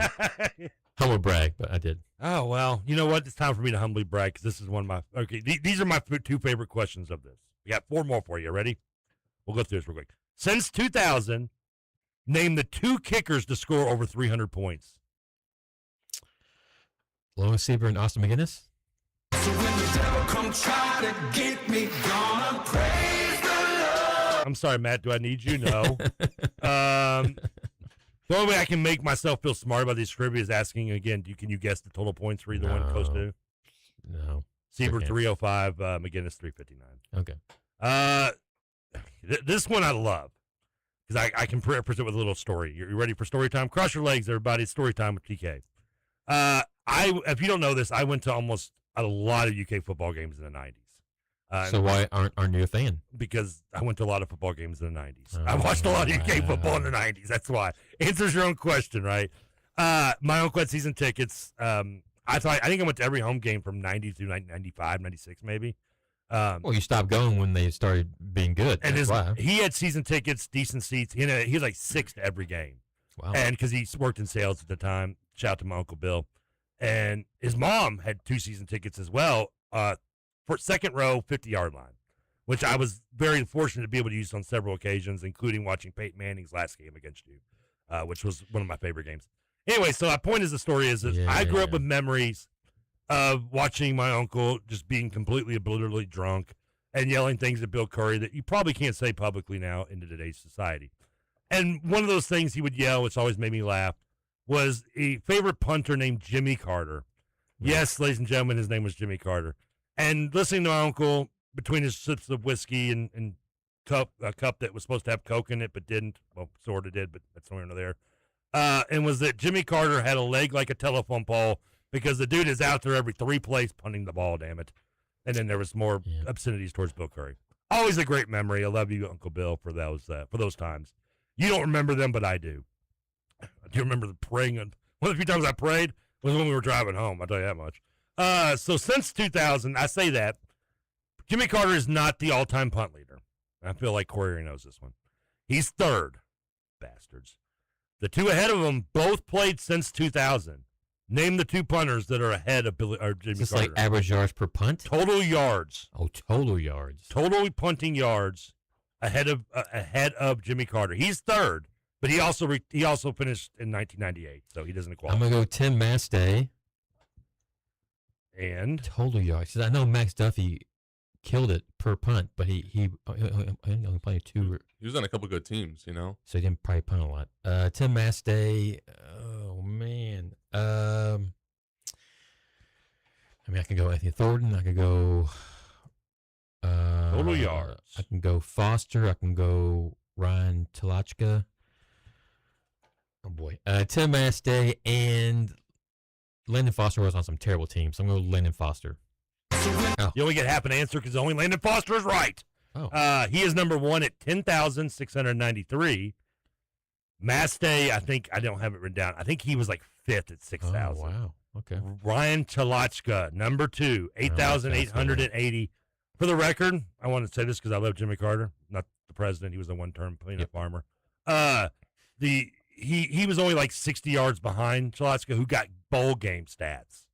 Humble brag, but I did. Oh, well, you know what? It's time for me to humbly brag because this is one of my... Okay, these are my 2 favorite questions of this. We got 4 more for you. Ready? We'll go through this real quick. Since 2000, name the 2 kickers to score over 300 points. Logan Seaver and Austin McGinnis? So when the devil come try to get me, gonna praise the Lord. I'm sorry, Matt. Do I need you? No. The only way I can make myself feel smart about these trivia is asking again. Can you guess the total points for either one? Coast 2. No. Siebert 305, McGinnis 359. Okay. This one I love because I can present with a little story. You ready for story time? Cross your legs, everybody. It's story time with TK. If you don't know this, I went to almost a lot of UK football games in the 90s. So why aren't you a fan? Because I went to a lot of football games in the 90s. I watched a lot of UK football in the 90s. That's why. Answers your own question, right? My uncle had season tickets. I think I went to every home game from 90 through 95, 96 maybe. Well, you stopped going when they started being good. And That's why. he had season tickets, decent seats. He was like 6 to every game. Wow. And because he worked in sales at the time, shout out to my Uncle Bill. And his mom had 2 season tickets as well, for second row, 50-yard line, which I was very fortunate to be able to use on several occasions, including watching Peyton Manning's last game against you, which was one of my favorite games. Anyway, so my point is the story is that I grew up with memories of watching my uncle just being completely obliteratively drunk and yelling things at Bill Curry that you probably can't say publicly now in today's society. And one of those things he would yell, which always made me laugh, was a favorite punter named Jimmy Carter. Yes, ladies and gentlemen, his name was Jimmy Carter. And listening to my uncle between his sips of whiskey and a cup that was supposed to have Coke in it but didn't, well, sort of did, but that's nowhere near there. And was that Jimmy Carter had a leg like a telephone pole because the dude is out there every 3 plays punting the ball, damn it. And then there was more obscenities towards Bill Curry. Always a great memory. I love you, Uncle Bill, for those times. You don't remember them, but I do. I do remember the praying. One of the few times I prayed was when we were driving home. I'll tell you that much. So since 2000, I say that Jimmy Carter is not the all-time punt leader. I feel like Corey knows this one. He's 3rd. Bastards. The 2 ahead of him both played since 2000. Name the 2 punters that are ahead of Jimmy Carter. It's like average yards per punt? Total yards. Oh, total yards. Total punting yards ahead of Jimmy Carter. He's 3rd, but he also finished in 1998, so he doesn't qualify. I'm going to go Tim Mastay. And total yards. I know Max Duffy killed it per punt, but he only played 2. He was on a couple good teams, you know. So he didn't probably punt a lot. Tim Mastay. Oh man. I mean, I can go Anthony Thornton. I could go. Total yards. I can go Foster. I can go Ryan Talachka. Oh boy. Tim Mastay and Landon Foster was on some terrible teams. So I'm going to go Landon Foster. Oh. You only get half an answer because only Landon Foster is right. Oh. He is number 1 at 10,693. Mastay, I don't have it written down. I think he was like 5th at 6,000. Oh, wow. Okay. Ryan Talachka, number 2, 8,880. For the record, I want to say this because I love Jimmy Carter, not the president. He was a one-term peanut farmer. He was only like 60 yards behind Talachka, who got bowl game stats.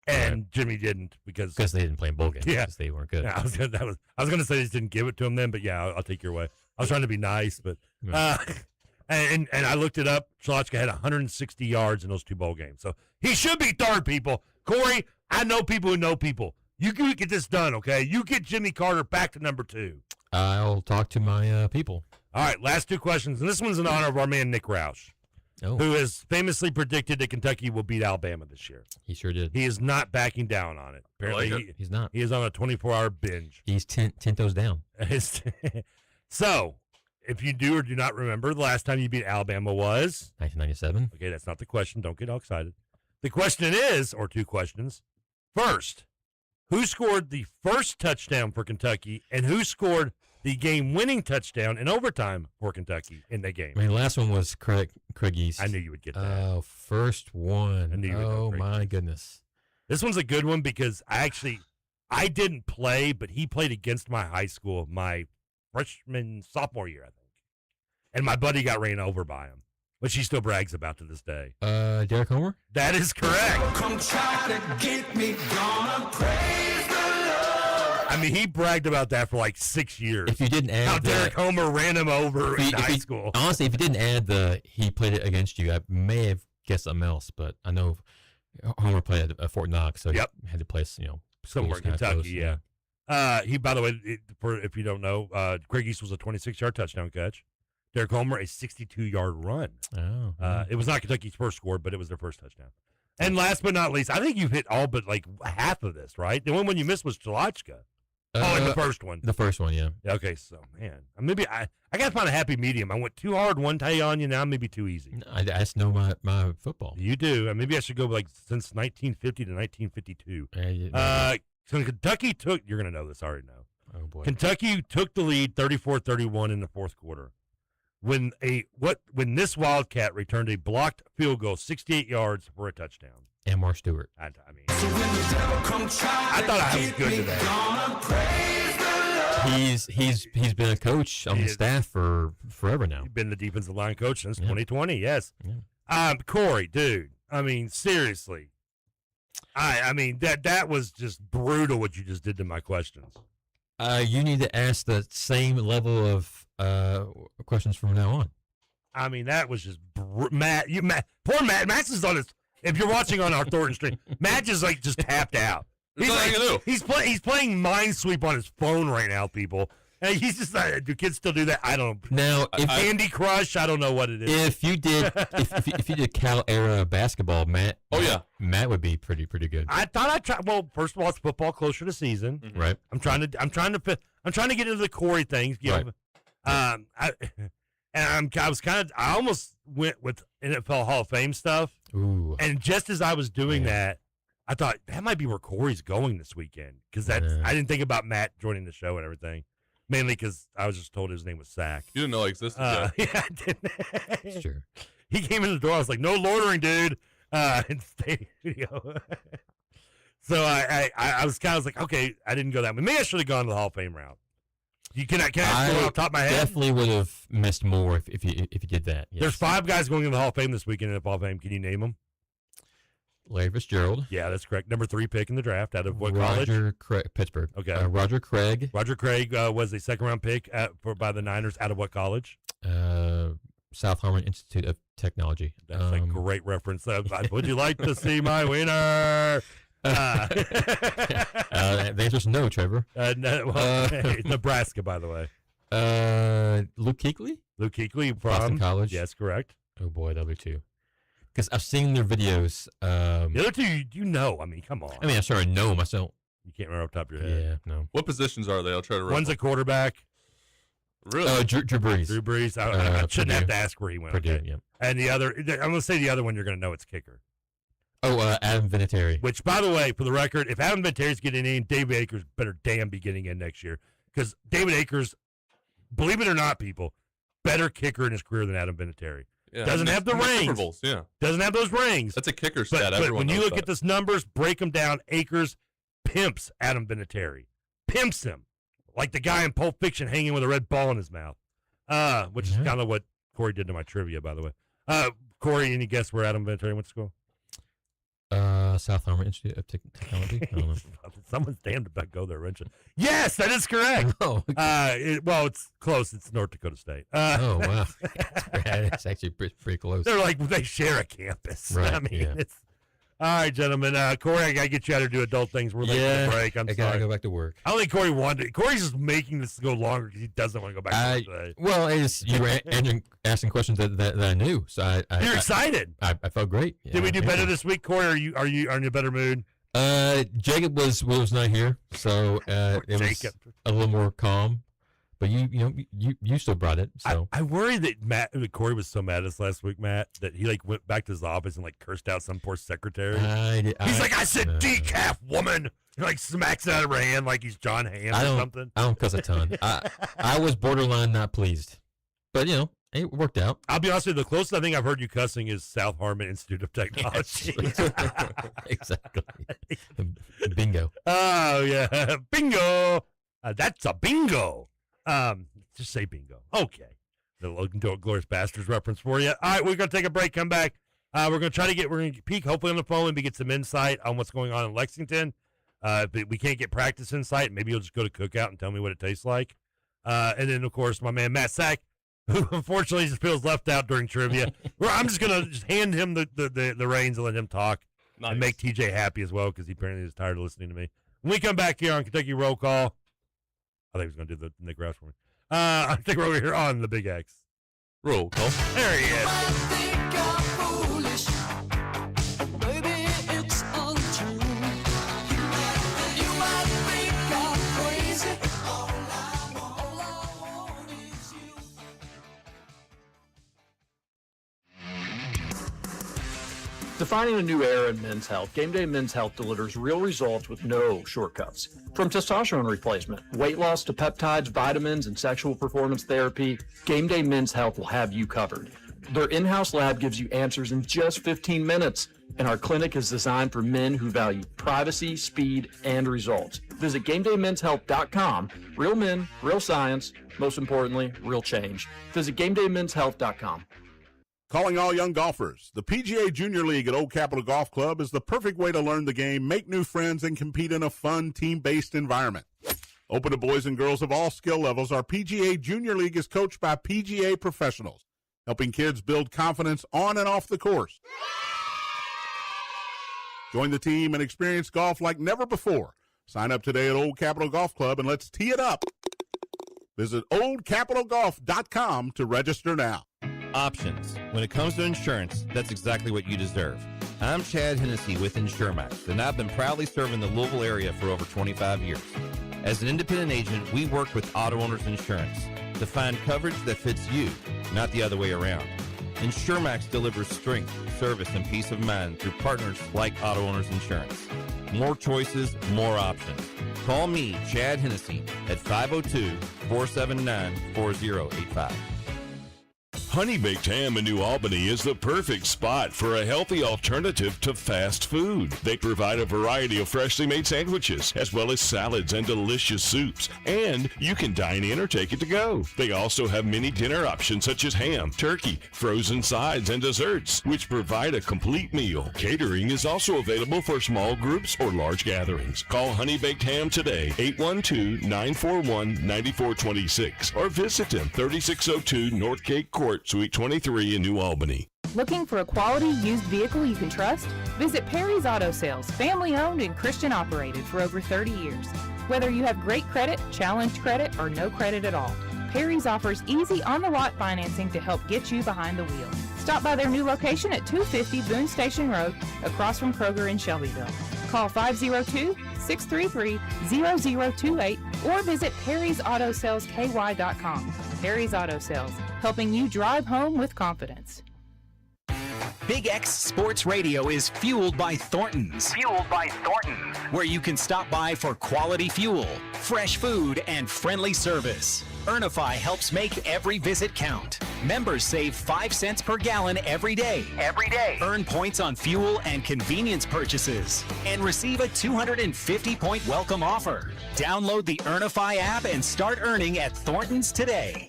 And Jimmy didn't because they didn't play in bowl games. Yeah, because they weren't good. Yeah, I was gonna say they just didn't give it to him then, but yeah, I'll take your way. I was trying to be nice, but and I looked it up. Talachka had 160 yards in those 2 bowl games, so he should be 3rd. People, Corey, I know people who know people. You can get this done, okay? You get Jimmy Carter back to number 2. I'll talk to my people. All right, last 2 questions, and this one's in honor of our man Nick Roush. Who has famously predicted that Kentucky will beat Alabama this year. He sure did. He is not backing down on it. Apparently, he's not. He is on a 24-hour binge. He's 10 toes down. So, if you do or do not remember, the last time you beat Alabama was? 1997. Okay, that's not the question. Don't get all excited. The question is, or 2 questions. First, who scored the first touchdown for Kentucky, and who scored the game-winning touchdown in overtime for Kentucky in the game? I mean, the last one was Craig East. I knew you would get that. Oh, first one. I knew you would know Craig my East. goodness. This one's a good one because I didn't play, but he played against my high school my sophomore year, I think. And my buddy got ran over by him, which he still brags about to this day. Derek Homer? That is correct. Come try to get me, gonna praise the Lord. I mean, he bragged about that for like 6 years. If you didn't add how Derek Homer ran him over in high school. Honestly, if you didn't add he played it against you, I may have guessed something else, but I know Homer played at Fort Knox, so he had to play, somewhere in Kentucky, yeah. He, by the way, if you don't know, Craig East was a 26-yard touchdown catch. Derek Homer a 62-yard run. Oh, It was not Kentucky's first score, but it was their first touchdown. And last but not least, I think you've hit all but like half of this, right? The only one you missed was Chalachka. And the first one. The first one, yeah. Okay, so man, maybe I got to find a happy medium. I went too hard one day on you, now maybe too easy. I just know my football. You do. Maybe I should go like since 1950 to 1952. So Kentucky took. You're gonna know this. I already know. Oh boy. Kentucky took the lead 34-31 in the fourth quarter. When this Wildcat returned a blocked field goal 68 yards for a touchdown. And Mark Stewart. I mean, I thought I was good today. He's been a coach on the staff for forever now. He's been the defensive line coach since 2020. Yes. Yeah. Corey, dude. I mean, seriously. I mean that was just brutal what you just did to my questions. You need to ask the same level of questions from now on. I mean, that was just Matt. Poor Matt. Matt's is on his. If you're watching on our Thornton stream, Matt just tapped out. He's playing Minesweep on his phone right now, people. And he's just do kids still do that? I don't know. Now, Candy Crush, I don't know what it is. If you did, if you did Cal era basketball, Matt. Oh yeah, Matt would be pretty good. I thought I'd try. Well, first of all, it's football closer to season. Mm-hmm. Right. I'm trying to get into the Corey things. Right. I almost went with NFL Hall of Fame stuff. Ooh. And just as I was doing that, I thought that might be where Corey's going this weekend because I didn't think about Matt joining the show and everything. Mainly because I was just told his name was Sack. You didn't know it existed yet. Yeah, I didn't. Sure. He came in the door. I was like, "No loitering, dude." In studio. So I was kind of like, okay, I didn't go that way. Maybe I should have gone to the Hall of Fame route. Can I go off the top of my head? Definitely would have missed more if you did that. Yes. There's 5 guys going to the Hall of Fame this weekend in the Hall of Fame. Can you name them? Larry Fitzgerald. Yeah, that's correct. Number 3 pick in the draft out of what Roger college? Pittsburgh. Okay. Roger Craig. Roger Craig was a second-round pick by the Niners out of what college? South Harmon Institute of Technology. That's a great reference. Would you like to see my wiener? The answer's no, Trevor. Nebraska, by the way. Luke Kuechly? Luke Kuechly from Boston College. Yes, correct. Oh boy, the other two. Because I've seen their videos. The other two, you know. I mean, come on. I mean, I'm sure I know myself. You can't remember off the top of your head. Yeah, no. What positions are they? I'll try to remember. One's a quarterback. Really? Drew Brees. Drew Brees. I shouldn't have to ask where he went. Purdue, okay. yeah. And the other, I'm going to say the other one you're going to know it's kicker. Oh, Adam Vinatieri. Which, by the way, for the record, if Adam Vinatieri's getting in, David Akers better damn be getting in next year. Because David Akers, believe it or not, people, better kicker in his career than Adam Vinatieri. Yeah, doesn't have the rings. Super Bowls, yeah. Doesn't have those rings. That's a kicker stat. But when you knows look at those numbers, break them down, Akers pimps Adam Vinatieri. Pimps him. Like the guy in Pulp Fiction hanging with a red ball in his mouth. Which is kind of what Corey did to my trivia, by the way. Corey, any guess where Adam Vinatieri went to school? South Harmon Institute of Technology. I don't know. Someone's damned if I go there eventually. Yes, that is correct. Oh, well, it's close. It's North Dakota State. Oh, wow. It's actually pretty close. They're like, they share a campus. Right, I mean, yeah. it's. All right, gentlemen. Corey, I got to get you out to do adult things. We're late for the break. I'm I sorry. got to go back to work. I don't think Corey wanted it. Corey's just making this go longer because he doesn't want to go back to work today. Well, you were asking questions that I knew, so You're excited. I felt great. Did we do better this week, Corey? Are you in a better mood? Jacob was not here, so it was a little more calm. But you still brought it. So I worry that Corey was so mad at us last week, Matt, that he went back to his office and cursed out some poor secretary. He's like, I said decaf woman. He smacks it out of her hand like he's John Hamm or something. I don't cuss a ton. I was borderline not pleased, but it worked out. I'll be honest with you, the closest I think I've heard you cussing is South Harmon Institute of Technology. Exactly. Bingo. Oh yeah, bingo. That's a bingo. Just say bingo. Okay. The Logan Glorious Bastards reference for you. All right, we're going to take a break, come back. We're going to peek hopefully on the phone and get some insight on what's going on in Lexington. If we can't get practice insight, maybe you'll just go to Cookout and tell me what it tastes like. And then, of course, my man Matt Sack, who unfortunately just feels left out during trivia. I'm just going to just hand him the reins and let him talk and make TJ happy as well because he apparently is tired of listening to me. When we come back here on Kentucky Roll Call, I think he was going to do the Nick Roush for me. I think we're over here on the Big X. Roll call. There he is. Defining a new era in men's health, Gameday Mens Health delivers real results with no shortcuts. From testosterone replacement, weight loss to peptides, vitamins, and sexual performance therapy, Gameday Mens Health will have you covered. Their in-house lab gives you answers in just 15 minutes, and our clinic is designed for men who value privacy, speed, and results. Visit GamedayMensHealth.com. Real men, real science, most importantly, real change. Visit GamedayMensHealth.com. Calling all young golfers. The PGA Junior League at Old Capitol Golf Club is the perfect way to learn the game, make new friends, and compete in a fun, team-based environment. Open to boys and girls of all skill levels, our PGA Junior League is coached by PGA professionals, helping kids build confidence on and off the course. Join the team and experience golf like never before. Sign up today at Old Capitol Golf Club and let's tee it up. Visit oldcapitalgolf.com to register now. Options. When it comes to insurance, that's exactly what you deserve. I'm Chad Hennessy with InsureMax, and I've been proudly serving the Louisville area for over 25 years. As an independent agent, we work with auto owners insurance to find coverage that fits you, not the other way around. InsureMax delivers strength, service, and peace of mind through partners like Auto Owners Insurance. More choices, more options. Call me, Chad Hennessy, at 502-479-4085. Honey Baked Ham in New Albany is the perfect spot for a healthy alternative to fast food. They provide a variety of freshly made sandwiches, as well as salads and delicious soups. And you can dine in or take it to go. They also have many dinner options such as ham, turkey, frozen sides, and desserts, which provide a complete meal. Catering is also available for small groups or large gatherings. Call Honey Baked Ham today, 812-941-9426, or visit them, 3602 North Cape Court, Suite 23 in New Albany. Looking for a quality used vehicle you can trust? Visit Perry's Auto Sales, family owned and Christian operated for over 30 years. Whether you have great credit, challenged credit, or no credit at all, Perry's offers easy on-the-lot financing to help get you behind the wheel. Stop by their new location at 250 Boone Station Road, across from Kroger in Shelbyville. Call 502-633-0028 or visit perrysautosales.ky.com. Perry's Auto Sales, helping you drive home with confidence. Big X Sports Radio is fueled by Thornton's. Fueled by Thornton's. Where you can stop by for quality fuel, fresh food, and friendly service. Earnify helps make every visit count. Members save 5 cents per gallon every day. Every day. Earn points on fuel and convenience purchases. And receive a 250-point welcome offer. Download the Earnify app and start earning at Thornton's today.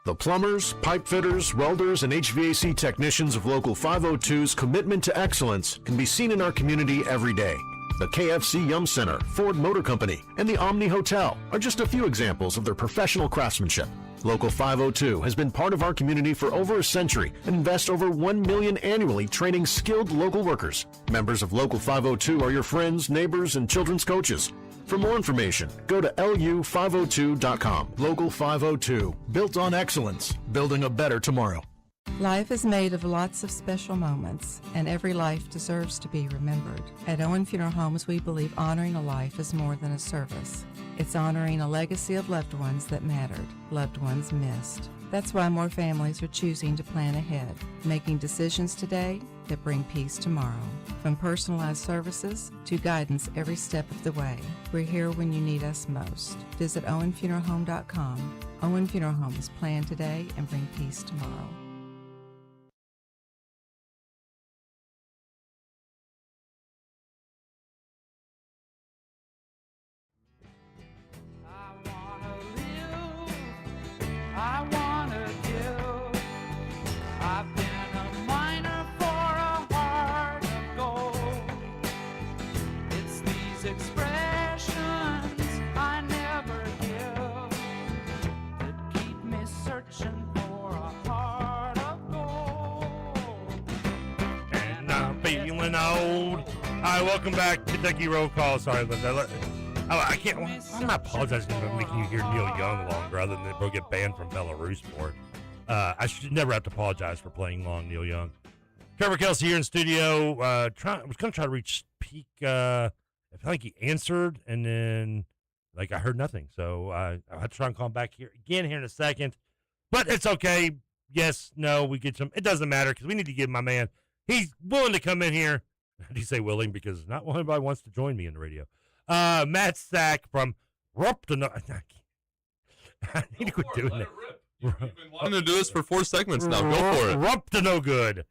The plumbers, pipe fitters, welders, and HVAC technicians of Local 502's commitment to excellence can be seen in our community every day. The KFC Yum Center, Ford Motor Company, and the Omni Hotel are just a few examples of their professional craftsmanship. Local 502 has been part of our community for over a century and invests over $1 million annually training skilled local workers. Members of Local 502 are your friends, neighbors, and children's coaches. For more information, go to lu502.com. Local 502, built on excellence, building a better tomorrow. Life is made of lots of special moments, and every life deserves to be remembered. At Owen Funeral Homes, we believe honoring a life is more than a service. It's honoring a legacy of loved ones that mattered, loved ones missed. That's why more families are choosing to plan ahead, making decisions today that bring peace tomorrow. From personalized services to guidance every step of the way, we're here when you need us most. Visit OwenFuneralHome.com. Owen Funeral Homes, plan today and bring peace tomorrow. I wanna do. I've been a miner for a heart of gold. It's these expressions I never give that keep me searching for a heart of gold. And I'm feeling old. All right, welcome back. Kentucky Roll Call. Sorry, Linda. I can't. I'm not apologizing for making you hear Neil Young longer, other than they'll get banned from Belarus for it. I should never have to apologize for playing long, Neil Young. Trevor Kelsey here in studio. I was going to try to reach Peak. I think he answered, and then I heard nothing. So I'll have to try and call him back here again here in a second. But it's okay. Yes, no, we get some. It doesn't matter because we need to give my man. He's willing to come in here. Do you say willing? Because not everybody wants to join me in the radio. Matt Sack from Rupton. I need to quit doing that. You've been wanting to do this for 4 segments now. Go for it. Up to no good.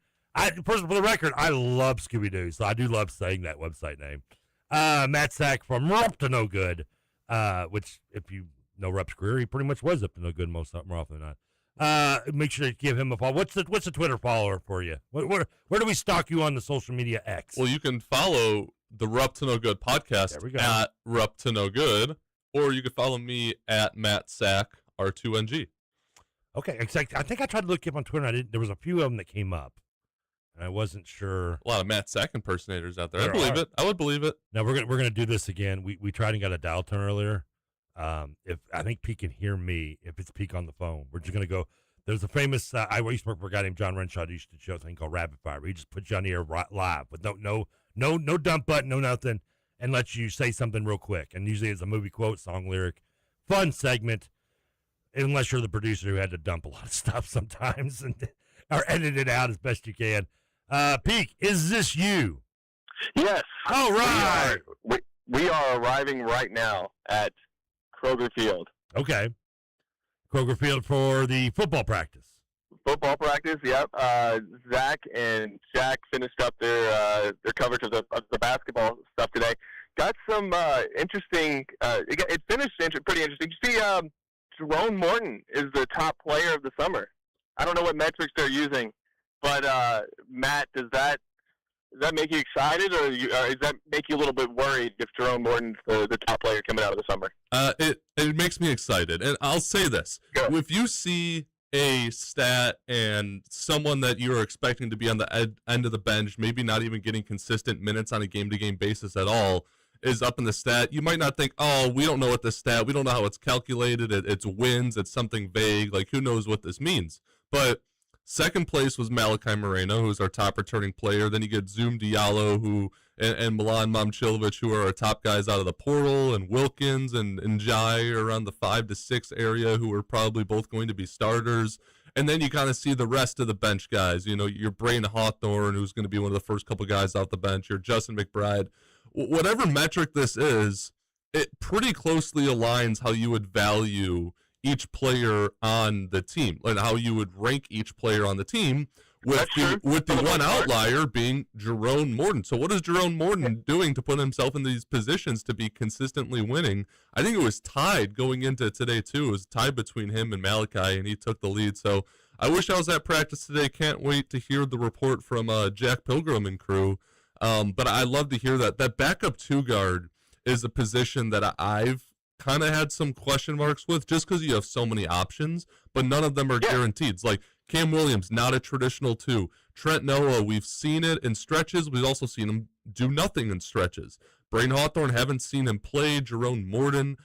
For the record, I love Scooby-Doo, so I do love saying that website name. Matt Sack from Up to No Good, which, if you know Rup's career, he pretty much was up to no good more often than not. Make sure to give him a follow. What's the Twitter follower for you? Where do we stalk you on the social media X? Well, you can follow the Rup to No Good podcast at Rup to No Good, or you can follow me at Matt Sack R2NG. Okay, exactly. I think I tried to look him on Twitter. And there was a few of them that came up, and I wasn't sure. A lot of Matt Sack impersonators out there. I believe it. I would believe it. Now we're gonna do this again. We tried and got a dial tone earlier. If I think Pete can hear me, if it's Pete on the phone, we're just gonna go. There's a famous. I used to work for a guy named John Renshaw. Who used to show a thing called Rapid Fire. Where he just puts you on the air live with no dump button, no nothing, and lets you say something real quick. And usually it's a movie quote, song lyric, fun segment. Unless you're the producer who had to dump a lot of stuff sometimes or edit it out as best you can. Peak, is this you? Yes. All right. We are arriving right now at Kroger Field. Okay. Kroger Field for the football practice. Football practice, yep. Zach and Jack finished up their coverage of the basketball stuff today. Got some interesting. It finished pretty interesting. You see, Jerome Morton is the top player of the summer. I don't know what metrics they're using, but Matt, does that make you excited, or does that make you a little bit worried if Jerome Morton's the top player coming out of the summer? It makes me excited, and I'll say this: if you see a stat and someone that you are expecting to be on the end of the bench, maybe not even getting consistent minutes on a game-to-game basis at all, is up in the stat, you might not think, oh, we don't know what this stat, we don't know how it's calculated, it's wins, it's something vague, like who knows what this means. But second place was Malachi Moreno, who's our top returning player. Then you get Zoom Diallo and Milan Momcilovic, who are our top guys out of the portal, and Wilkins and Jai around the 5 to 6 area, who are probably both going to be starters. And then you kind of see the rest of the bench guys. You know, your Brain Hawthorne, who's going to be one of the first couple guys off the bench, your Justin McBride. Whatever metric this is, it pretty closely aligns how you would value each player on the team and how you would rank each player on the team, with the one outlier being Jerome Morton. So what is Jerome Morton doing to put himself in these positions to be consistently winning? I think it was tied going into today, too. It was tied between him and Malachi, and he took the lead. So I wish I was at practice today. Can't wait to hear the report from Jack Pilgrim and crew. But I love to hear that. That backup 2 guard is a position that I've kind of had some question marks with, just because you have so many options, but none of them are guaranteed. It's like Cam Williams, not a traditional 2. Trent Noah, we've seen it in stretches. We've also seen him do nothing in stretches. Brain Hawthorne, haven't seen him play. Jerome Morton,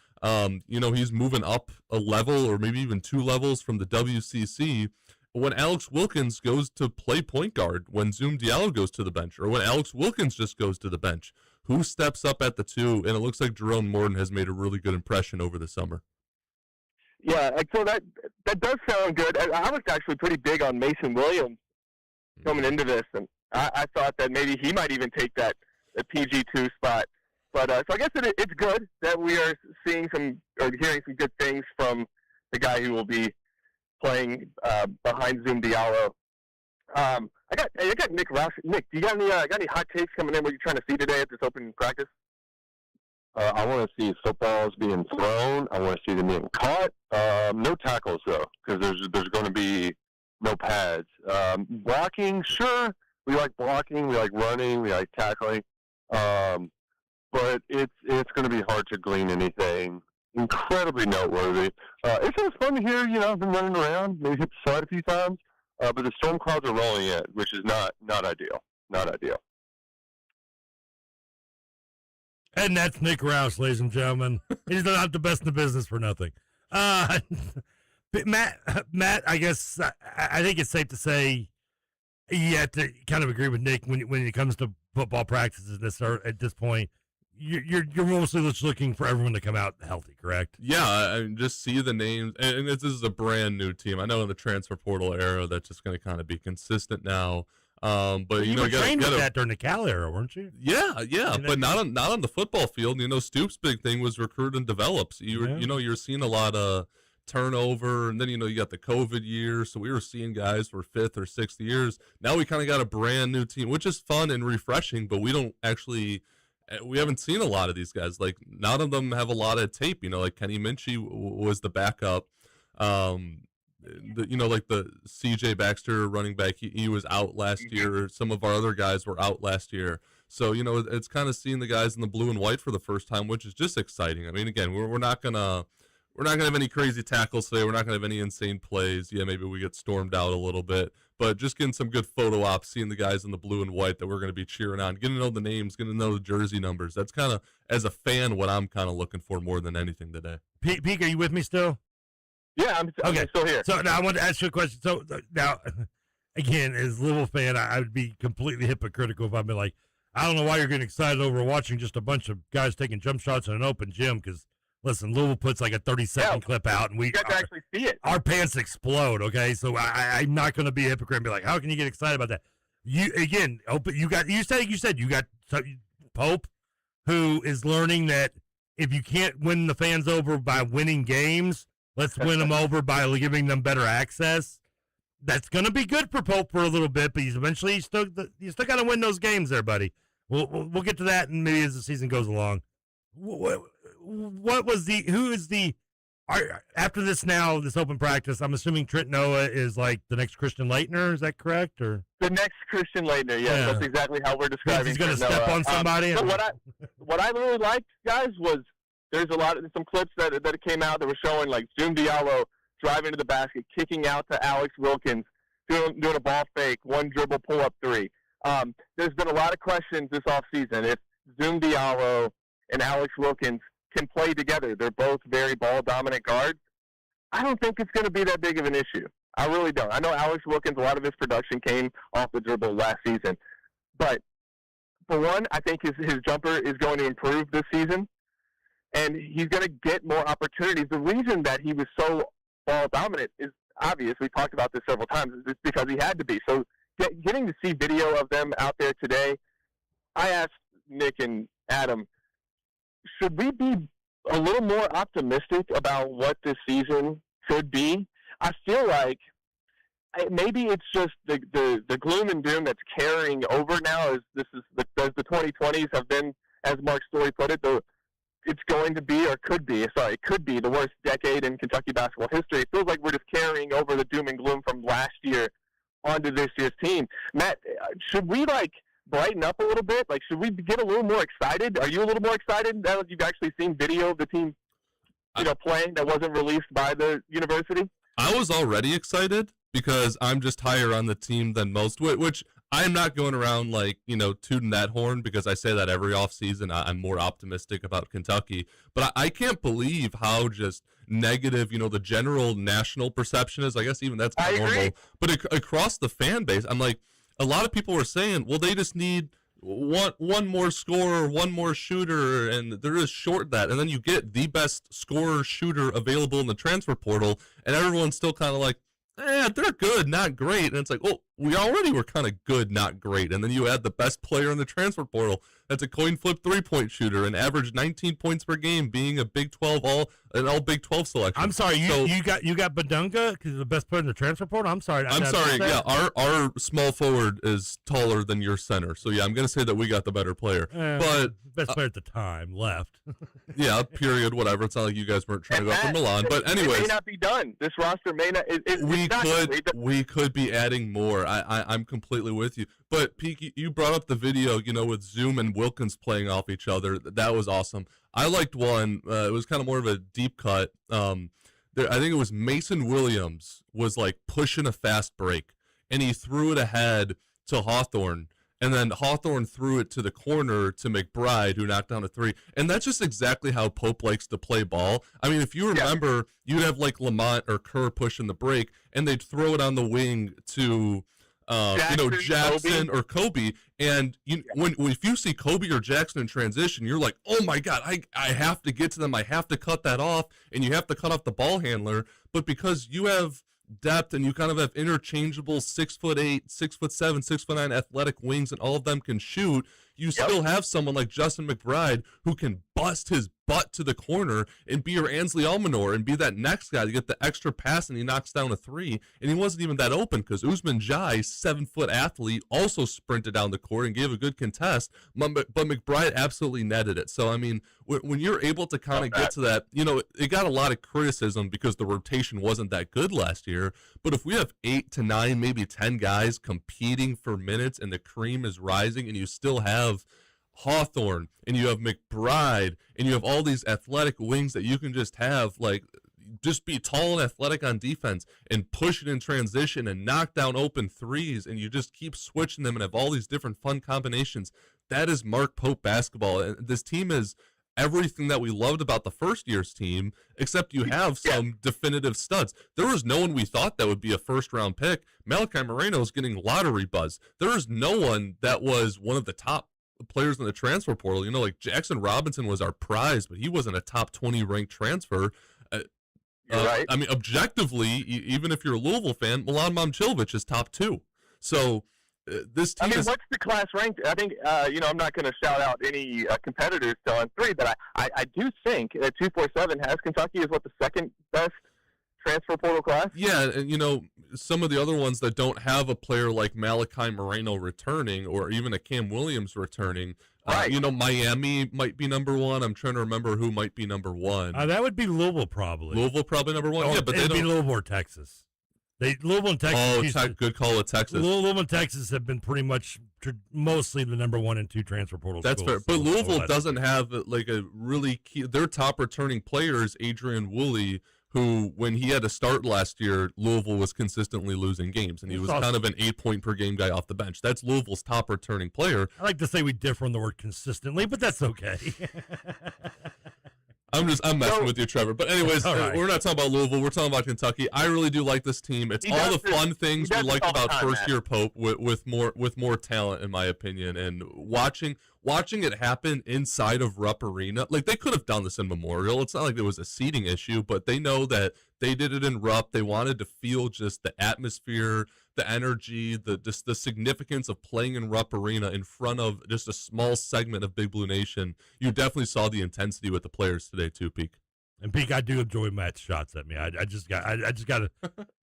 he's moving up a level or maybe even 2 levels from the WCC. When Alex Wilkins goes to play point guard, when Zoom Diallo goes to the bench, or when Alex Wilkins just goes to the bench, who steps up at the 2? And it looks like Jerome Morton has made a really good impression over the summer. Yeah, so that does sound good. I was actually pretty big on Mason Williams coming into this, and I thought that maybe he might even take the PG2 spot. But so I guess it's good that we are seeing hearing some good things from the guy who will be playing behind Zoom Diallo. I got Nick Roush. Nick, do you got any hot takes coming in? What you're trying to see today at this opening practice? I want to see footballs being thrown. I want to see them being caught. No tackles though, because there's going to be no pads. Blocking, sure. We like blocking. We like running. We like tackling. But it's going to be hard to glean anything incredibly noteworthy. It's just fun to hear. I've been running around, maybe hit the side a few times. But the storm clouds are rolling in, which is not ideal. Not ideal. And that's Nick Roush, ladies and gentlemen. He's not the best in the business for nothing. But Matt, I guess I think it's safe to say you have to kind of agree with Nick when it comes to football practices at this point. You're mostly just looking for everyone to come out healthy, correct? Yeah, I mean, just see the names, and this is a brand new team. I know in the transfer portal era, that's just going to kind of be consistent now. But you know, were trained with that during the Cal era, weren't you? Yeah, but not on the football field. You know, Stoops' big thing was recruit and develop. So you're seeing a lot of turnover, and then you got the COVID year, so we were seeing guys for 5th or 6th years. Now we kind of got a brand new team, which is fun and refreshing, but we haven't seen a lot of these guys. Like, none of them have a lot of tape. Like Kenny Minchie was the backup. Like the CJ Baxter running back, he was out last year. Some of our other guys were out last year. So, it's kind of seeing the guys in the blue and white for the first time, which is just exciting. I mean, again, we're not gonna have any crazy tackles today. We're not gonna have any insane plays. Yeah, maybe we get stormed out a little bit, but just getting some good photo ops, seeing the guys in the blue and white that we're gonna be cheering on, getting to know the names, getting to know the jersey numbers. That's kind of, as a fan, what I'm kind of looking for more than anything today. Peek, are you with me still? Yeah, I'm still here. So now I want to ask you a question. So now, again, as a Louisville fan, I would be completely hypocritical if I'd be like, I don't know why you're getting excited over watching just a bunch of guys taking jump shots in an open gym, because listen, Louisville puts like a 30-second clip out, and you got to actually see it. Our pants explode. Okay, so I'm not going to be a hypocrite and be like, how can you get excited about that? You said you got Pope, who is learning that if you can't win the fans over by winning games, let's win them over by giving them better access. That's going to be good for Pope for a little bit, but you still got to win those games there, buddy. We'll get to that, and maybe as the season goes along. After this open practice, I'm assuming Trent Noah is like the next Christian Leitner. Is that correct? Or the next Christian Leitner? Yes, yeah. That's exactly how we're describing. He's going to step on somebody. But what I really liked, guys, was there's some clips that came out that were showing like Zoom Diallo driving to the basket, kicking out to Alex Wilkins, doing a ball fake, one dribble pull up 3. There's been a lot of questions this offseason if Zoom Diallo and Alex Wilkins can play together. They're both very ball-dominant guards. I don't think it's going to be that big of an issue. I really don't. I know Alex Wilkins, a lot of his production came off the dribble last season. But, for one, I think his jumper is going to improve this season, and he's going to get more opportunities. The reason that he was so ball-dominant is obvious. We talked about this several times. It's because he had to be. So getting to see video of them out there today, I asked Nick and Adam, should we be a little more optimistic about what this season could be? I feel like maybe it's just the gloom and doom that's carrying over now as the 2020s have been, as Mark Story put it, it's going to be, or could be, sorry, it could be the worst decade in Kentucky basketball history. It feels like we're just carrying over the doom and gloom from last year onto this year's team. Matt, should we brighten up a little bit? Should we get a little more excited? Are you a little more excited now that you've actually seen video of the team, playing that wasn't released by the university? I was already excited because I'm just higher on the team than most, which I'm not going around tooting that horn because I say that every offseason. I'm more optimistic about Kentucky, but I can't believe how just negative, the general national perception is. I guess even that's kind of normal, but across the fan base, I'm like, a lot of people were saying, well, they just need one more scorer, one more shooter, and they're just short that. And then you get the best scorer shooter available in the transfer portal, and everyone's still kind of like, they're good, not great. And it's like, oh, we already were kind of good, not great. And then you add the best player in the transfer portal. That's a coin flip 3-point shooter and averaged 19 points per game, being a Big 12 all Big 12 selection. I'm sorry, you got Badunga because the best player in the transfer portal. I'm sorry. Yeah, our small forward is taller than your center. So yeah, I'm gonna say that we got the better player. But best player at the time left. Yeah, period. Whatever. It's not like you guys weren't trying to go for Milan. But anyways, it may not be done. This roster may not. We could be adding more. I'm completely with you. But Pete, you brought up the video, with Zoom and Wilkins playing off each other. That was awesome. I liked one. It was kind of more of a deep cut. I think it was Mason Williams was pushing a fast break, and he threw it ahead to Hawthorne. and then Hawthorne threw it to the corner to McBride, who knocked down a three. And that's just exactly how Pope likes to play ball. I mean, if you remember, you'd have like Lamont or Kerr pushing the break, and they'd throw it on the wing to Jackson or Kobe. And when if you see Kobe or Jackson in transition, you're like, oh my God, I have to get to them. I have to cut that off, and you have to cut off the ball handler. But because you have depth and you kind of have interchangeable 6'8", 6'7", 6'9" athletic wings, and all of them can shoot, you still have someone like Justin McBride who can bust his butt to the corner and be your Ansley Almanor and be that next guy to get the extra pass, and he knocks down a three. And he wasn't even that open because Usman Jai, 7-foot athlete, also sprinted down the court and gave a good contest, but McBride absolutely netted it. So, I mean, when you're able to kind of get to that, it got a lot of criticism because the rotation wasn't that good last year. But if we have 8 to 9, maybe 10 guys competing for minutes and the cream is rising, and you still have Hawthorne and you have McBride and you have all these athletic wings that you can just have, like, just be tall and athletic on defense and push it in transition and knock down open threes, and you just keep switching them and have all these different fun combinations. That is Mark Pope basketball. And this team is everything that we loved about the first year's team, except you have some definitive studs. There was no one we thought that would be a first-round pick. Malachi Moreno is getting lottery buzz. There is no one that was one of the top players in the transfer portal. Like Jackson Robinson was our prize, but he wasn't a top 20 ranked transfer. Right. I mean, objectively, even if you're a Louisville fan, Milan Momcilovic is top 2. So this team what's the class ranked? I think, I'm not going to shout out any competitors still on 3, but I do think that 247 has Kentucky as the second best transfer portal class? Yeah, and some of the other ones that don't have a player like Malachi Moreno returning, or even a Cam Williams returning. Right. Miami might be number 1. I'm trying to remember who might be number 1. That would be Louisville probably. Louisville probably number 1. But it'd be Louisville or Texas. Louisville and Texas. Oh, good call at Texas. Louisville and Texas have been pretty much mostly the number 1 and 2 transfer portal That's schools. fair. But Louisville doesn't have like a really key. Their top returning player is Adrian Woolley, who, when he had to start last year, Louisville was consistently losing games, and he was kind of an 8-point per game guy off the bench. That's Louisville's top returning player. I like to say we differ on the word consistently, but that's okay. I'm messing with you, Trevor. But anyways, we're not talking about Louisville. We're talking about Kentucky. I really do like this team. It's all the fun things we liked about first-year Pope with more talent, in my opinion. And watching it happen inside of Rupp Arena, like, they could have done this in Memorial. It's not like there was a seating issue, but they know that they did it in Rupp. They wanted to feel just the atmosphere, the energy, the significance of playing in Rupp Arena in front of just a small segment of Big Blue Nation. You definitely saw the intensity with the players today too, Peak. And Peak, I do enjoy Matt's shots at me. I just got to.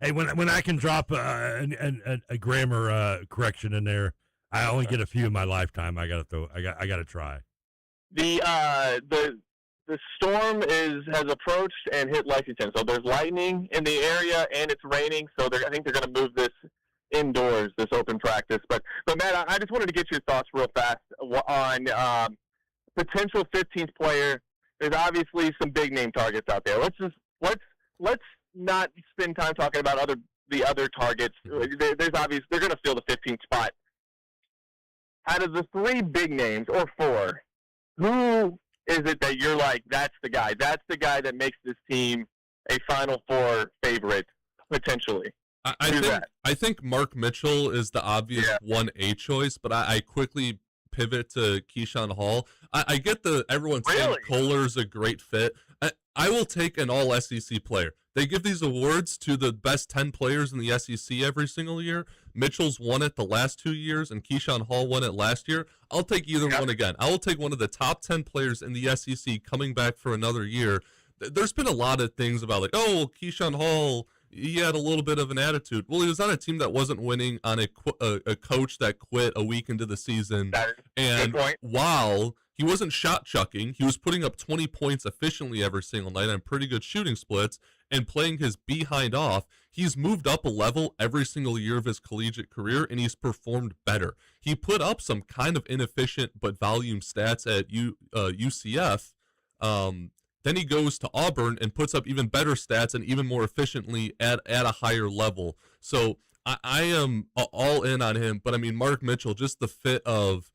Hey, when I can drop a grammar correction in there, I only get a few in my lifetime. I got to try. The storm has approached and hit Lexington, so there's lightning in the area and it's raining. So I think they're going to move this indoors, this open practice. But Matt, I just wanted to get your thoughts real fast on potential 15th player. There's obviously some big name targets out there. Let's not spend time talking about the other targets. There's obvious they're going to fill the 15th spot. Out of the 3 big names, or 4, who is it that you're like, that's the guy that makes this team a Final Four favorite potentially? I think Mark Mitchell is the obvious 1A choice, but I quickly pivot to Keyshawn Hall. I get everyone's saying Kohler's a great fit. I will take an all SEC player. They give these awards to the best 10 players in the SEC every single year. Mitchell's won it the last 2 years, and Keyshawn Hall won it last year. I'll take either one again. I will take one of the top 10 players in the SEC coming back for another year. There's been a lot of things about, like, Keyshawn Hall, he had a little bit of an attitude. Well, he was on a team that wasn't winning, on a coach that quit a week into the season. And while he wasn't shot chucking, he was putting up 20 points efficiently every single night on pretty good shooting splits and playing his behind off. He's moved up a level every single year of his collegiate career, and he's performed better. He put up some kind of inefficient but volume stats at UCF. Then he goes to Auburn and puts up even better stats and even more efficiently at a higher level. So I am all in on him, but I mean, Mark Mitchell, just the fit of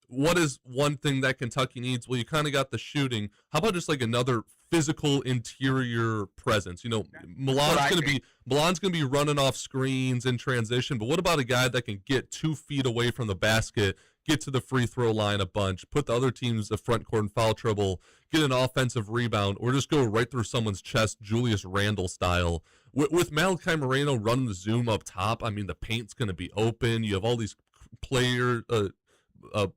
what is one thing that Kentucky needs? Well, you kind of got the shooting. How about just like another physical interior presence? You know, Milan's gonna be running off screens in transition, but what about a guy that can get 2 feet away from the basket, get to the free throw line a bunch, put the other teams the front court in foul trouble, get an offensive rebound, or just go right through someone's chest, Julius Randle style? With Malachi Moreno running the zoom up top, I mean, the paint's going to be open. You have all these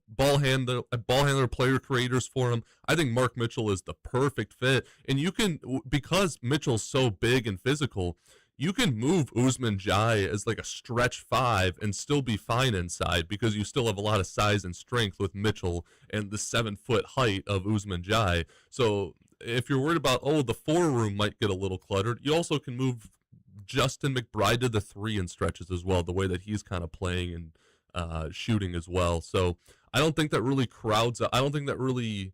ball handler player creators for him. I think Mark Mitchell is the perfect fit. And you can, because Mitchell's so big and physical, you can move Usman Jai as like a stretch 5 and still be fine inside because you still have a lot of size and strength with Mitchell and the 7-foot height of Usman Jai. So if you're worried about, the 4 room might get a little cluttered, you also can move Justin McBride to the 3 in stretches as well, the way that he's kind of playing and shooting as well. So I don't think that really I don't think that really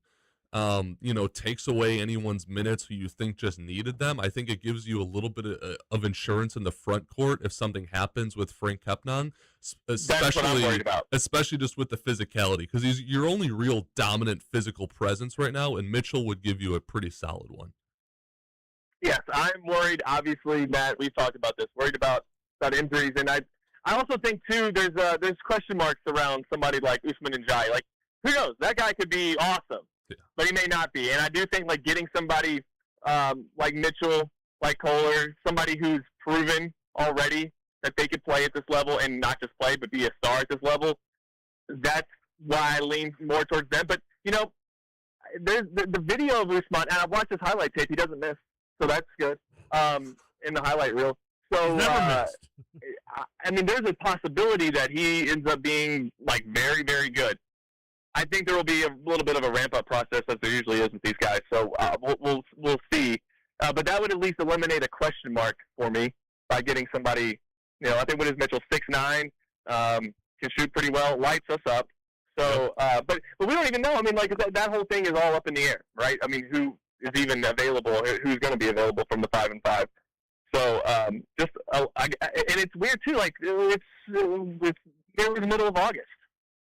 takes away anyone's minutes who you think just needed them. I think it gives you a little bit of insurance in the front court if something happens with Frank Kepnang, That's what I'm worried about. especially just with the physicality, because he's your only real dominant physical presence right now, and Mitchell would give you a pretty solid one. Yes, I'm worried. Obviously, Matt, we've talked about this. Worried about injuries, and I also think too there's question marks around somebody like Usman Njai. Like, who knows? That guy could be awesome. But he may not be. And I do think like getting somebody like Mitchell, like Kohler, somebody who's proven already that they could play at this level and not just play but be a star at this level, that's why I lean more towards them. But, there's the video of Usman, and I've watched his highlight tape. He doesn't miss, so that's good in the highlight reel. So, I mean, there's a possibility that he ends up being like very, very good. I think there will be a little bit of a ramp-up process, as there usually is with these guys. So we'll see. But that would at least eliminate a question mark for me by getting somebody. I think what is Mitchell, 6'9", can shoot pretty well, lights us up. So, but we don't even know. I mean, like that whole thing is all up in the air, right? I mean, who is even available? Who's going to be available from the 5 and 5? So and it's weird too. Like it's nearly the middle of August.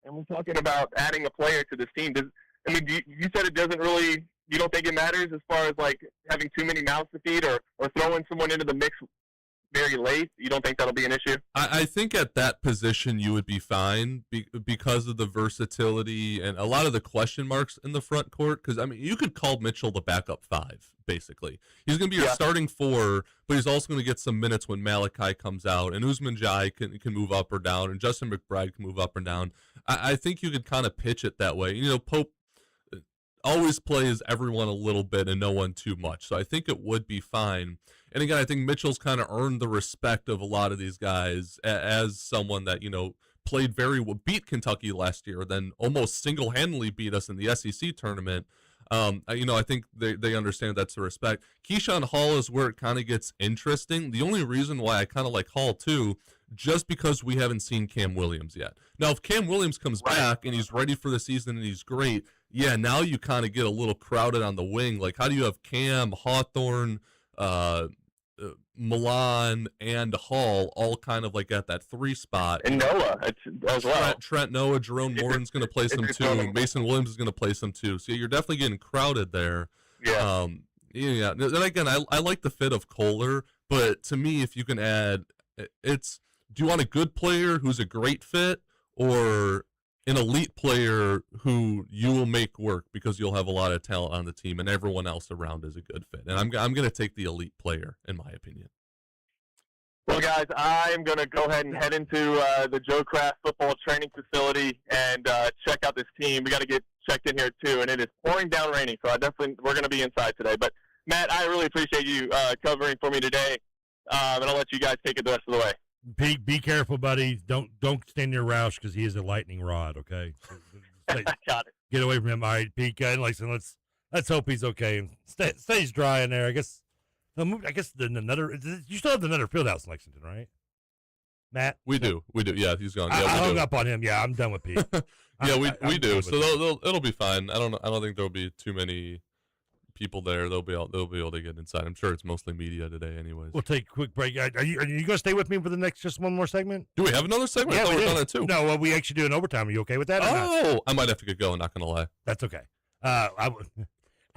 And we're talking about adding a player to this team. You said it doesn't really, you don't think it matters as far as like having too many mouths to feed or throwing someone into the mix very late? You don't think that'll be an issue? I think at that position you would be fine because of the versatility and a lot of the question marks in the front court. Because, I mean, you could call Mitchell the backup 5, basically. He's going to be your starting 4, but he's also going to get some minutes when Malachi comes out. And Usman Jai can move up or down, and Justin McBride can move up or down. I think you could kind of pitch it that way. Pope always plays everyone a little bit and no one too much. So I think it would be fine. And again, I think Mitchell's kind of earned the respect of a lot of these guys as someone that, played very well, beat Kentucky last year, then almost single-handedly beat us in the SEC tournament. I think they understand that's a respect. Keyshawn Hall is where it kind of gets interesting. The only reason why I kind of like Hall too, just because we haven't seen Cam Williams yet. Now, if Cam Williams comes back and he's ready for the season and he's great, now you kind of get a little crowded on the wing. Like, how do you have Cam, Hawthorne, Milan, and Hall all kind of like at that 3 spot? And Noah as well. Trent Noah, Jerome Morin's going to play some too. Mason Williams is going to play some too. So you're definitely getting crowded there. Yeah. And again, I like the fit of Kohler, but to me, if you can add, do you want a good player who's a great fit or an elite player who you will make work because you'll have a lot of talent on the team and everyone else around is a good fit? And I'm going to take the elite player, in my opinion. Well, guys, I'm going to go ahead and head into the Joe Kraft football training facility and check out this team. We got to get checked in here too, and it is pouring down raining, so we're going to be inside today. But Matt, I really appreciate you covering for me today, and I'll let you guys take it the rest of the way. Pete, be careful, buddy. Don't stand near Roush because he is a lightning rod. Okay, got it. Get away from him. All right, Pete. Let's hope he's okay. Stays dry in there. I guess. I guess you still have the Nutter Fieldhouse in Lexington, right, Matt? We do. Yeah, he's gone. Yeah, I hung up on him. Yeah, I'm done with Pete. We do. So it'll be fine. I don't think there'll be too many people there. They'll be able to get inside. I'm sure it's mostly media today, anyways. We'll take a quick break. Are you going to stay with me for the next just one more segment? Do we have another segment? Yeah, I thought we we were do. done it too. No, well, we actually do an overtime. Are you okay with that? or not? Oh, I might have to get going. Not gonna lie. That's okay. I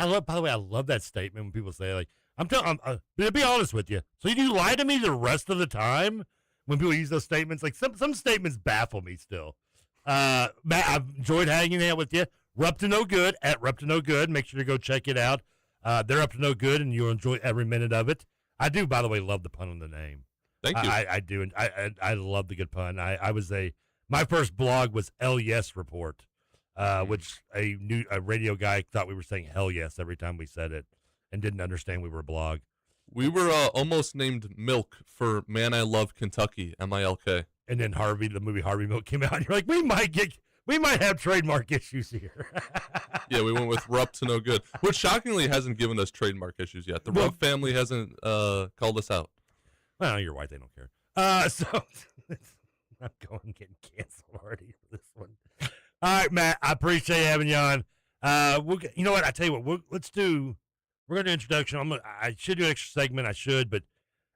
love. By the way, I love that statement when people say like, to be honest with you. So you do lie to me the rest of the time when people use those statements. Like some statements baffle me still. Matt, I've enjoyed hanging out with you. We're up to no good at We're Up to No Good. Make sure to go check it out. They're up to no good, and you'll enjoy every minute of it. I do, by the way, love the pun on the name. Thank you. I do, and I love the good pun. My first blog was L Yes Report, which a radio guy thought we were saying hell yes every time we said it, and didn't understand we were a blog. We were almost named Milk for Man I Love Kentucky, MILK. And then the movie Harvey Milk came out, and you're like, we might have trademark issues here. Yeah, we went with We're Up to No Good, which shockingly hasn't given us trademark issues yet. The Rupp family hasn't called us out. Well, you're white; they don't care. So I'm going getting canceled already for this one. All right, Matt, I appreciate having you on. You know what? I tell you what, we're going to do introduction. I should do an extra segment. I should, but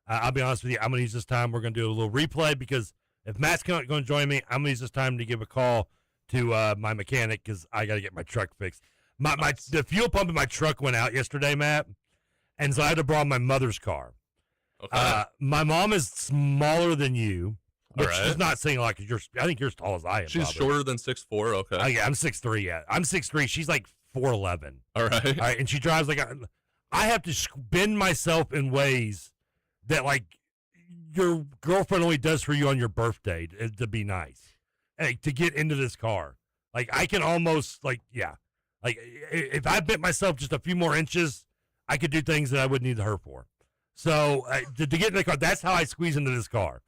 I'll be honest with you. I'm going to use this time. We're going to do a little replay because if Matt's going to join me, I'm going to use this time to give a call to my mechanic because I got to get my truck fixed. The fuel pump in my truck went out yesterday, Matt, and so I had to borrow my mother's car. Okay. My mom is smaller than you, which All right. is not saying a lot because I think you're as tall as I am. She's probably. shorter than 6'4". Okay. Oh, yeah, I'm 6'3". Yeah, I'm 6'3". She's like 4'11". All right. All right, and she drives like I have to bend myself in ways that like your girlfriend only does for you on your birthday to be nice. Hey, to get into this car, like I can almost like if I bent myself just a few more inches, I could do things that I would need her for. So to get in the car, that's how I squeeze into this car.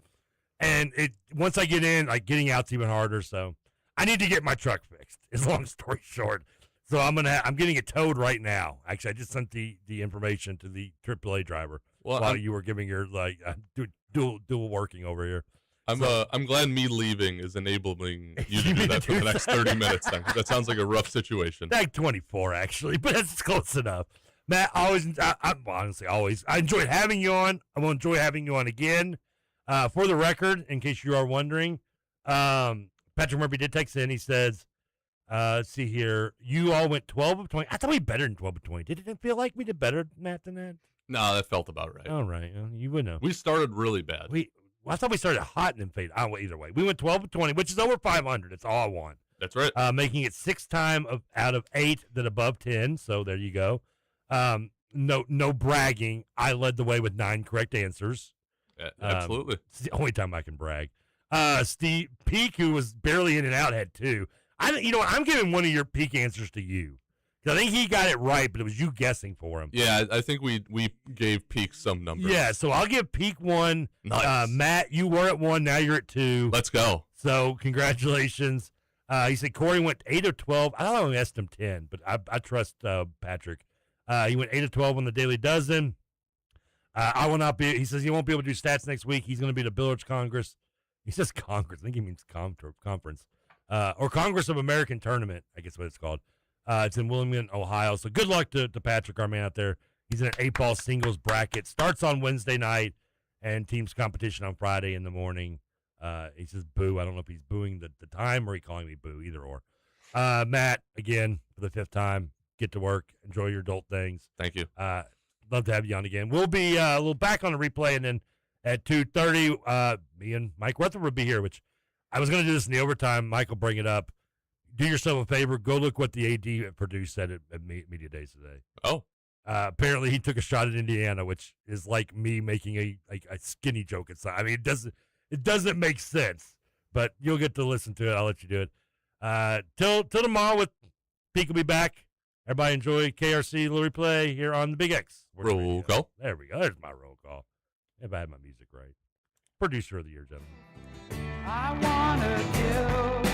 And once I get in, like getting out's even harder. So I need to get my truck fixed. Is long story short. So I'm getting it towed right now. Actually, I just sent the information to the AAA driver while you were giving your dual working over here. I'm glad me leaving is enabling you to do that for the next 30 minutes then, 'cause that sounds like a rough situation. Like 24 actually, but that's close enough. Matt, honestly, always. I enjoyed having you on. I will enjoy having you on again. For the record, in case you are wondering, Patrick Murphy did text in. He says, let's see here. You all went 12 of 20. I thought we did better than 12 of 20. Did it feel like we did better, Matt, than that? No, that felt about right. All right. You would know. We started really bad. I thought we started hot and then faded. Either way. We went 12 of 20, which is over 500. That's all I want. That's right. Making it 6 times out of 8 that above 10. So there you go. No bragging. I led the way with 9 correct answers. Yeah, absolutely. It's the only time I can brag. Steve Peak, who was barely in and out, had 2. You know what? I'm giving one of your Peak answers to you. I think he got it right, but it was you guessing for him. Yeah, I think we gave Peak some numbers. Yeah, so I'll give Peak 1. Nice. Matt, you were at 1. Now you're at 2. Let's go. So congratulations. He said Corey went 8 of 12. I don't know, asked him 10, but I trust Patrick. He went 8 of 12 on the Daily Dozen. I will not be. He says he won't be able to do stats next week. He's going to be at a Billiards Congress. He says Congress. I think he means conference. Or Congress of American Tournament, I guess what it's called. It's in Wilmington, Ohio. So good luck to Patrick, our man out there. He's in an 8-ball singles bracket. Starts on Wednesday night and teams competition on Friday in the morning. He says boo. I don't know if he's booing the time or he's calling me boo, either or. Matt, again, for the 5th time, get to work. Enjoy your adult things. Thank you. Love to have you on again. We'll be a little back on the replay, and then at 2:30, me and Mike Rutherford will be here, which I was going to do this in the overtime. Mike will bring it up. Do yourself a favor. Go look what the AD at Purdue said at Media Days today. Oh. Apparently he took a shot at Indiana, which is like me making a skinny joke. I mean, it doesn't make sense, but you'll get to listen to it. I'll let you do it. Till tomorrow with Peak will be back. Everybody enjoy KRC little replay here on the Big X. Roll call. There we go. There's my roll call. If I had my music right. Producer of the year, gentlemen. I wanna give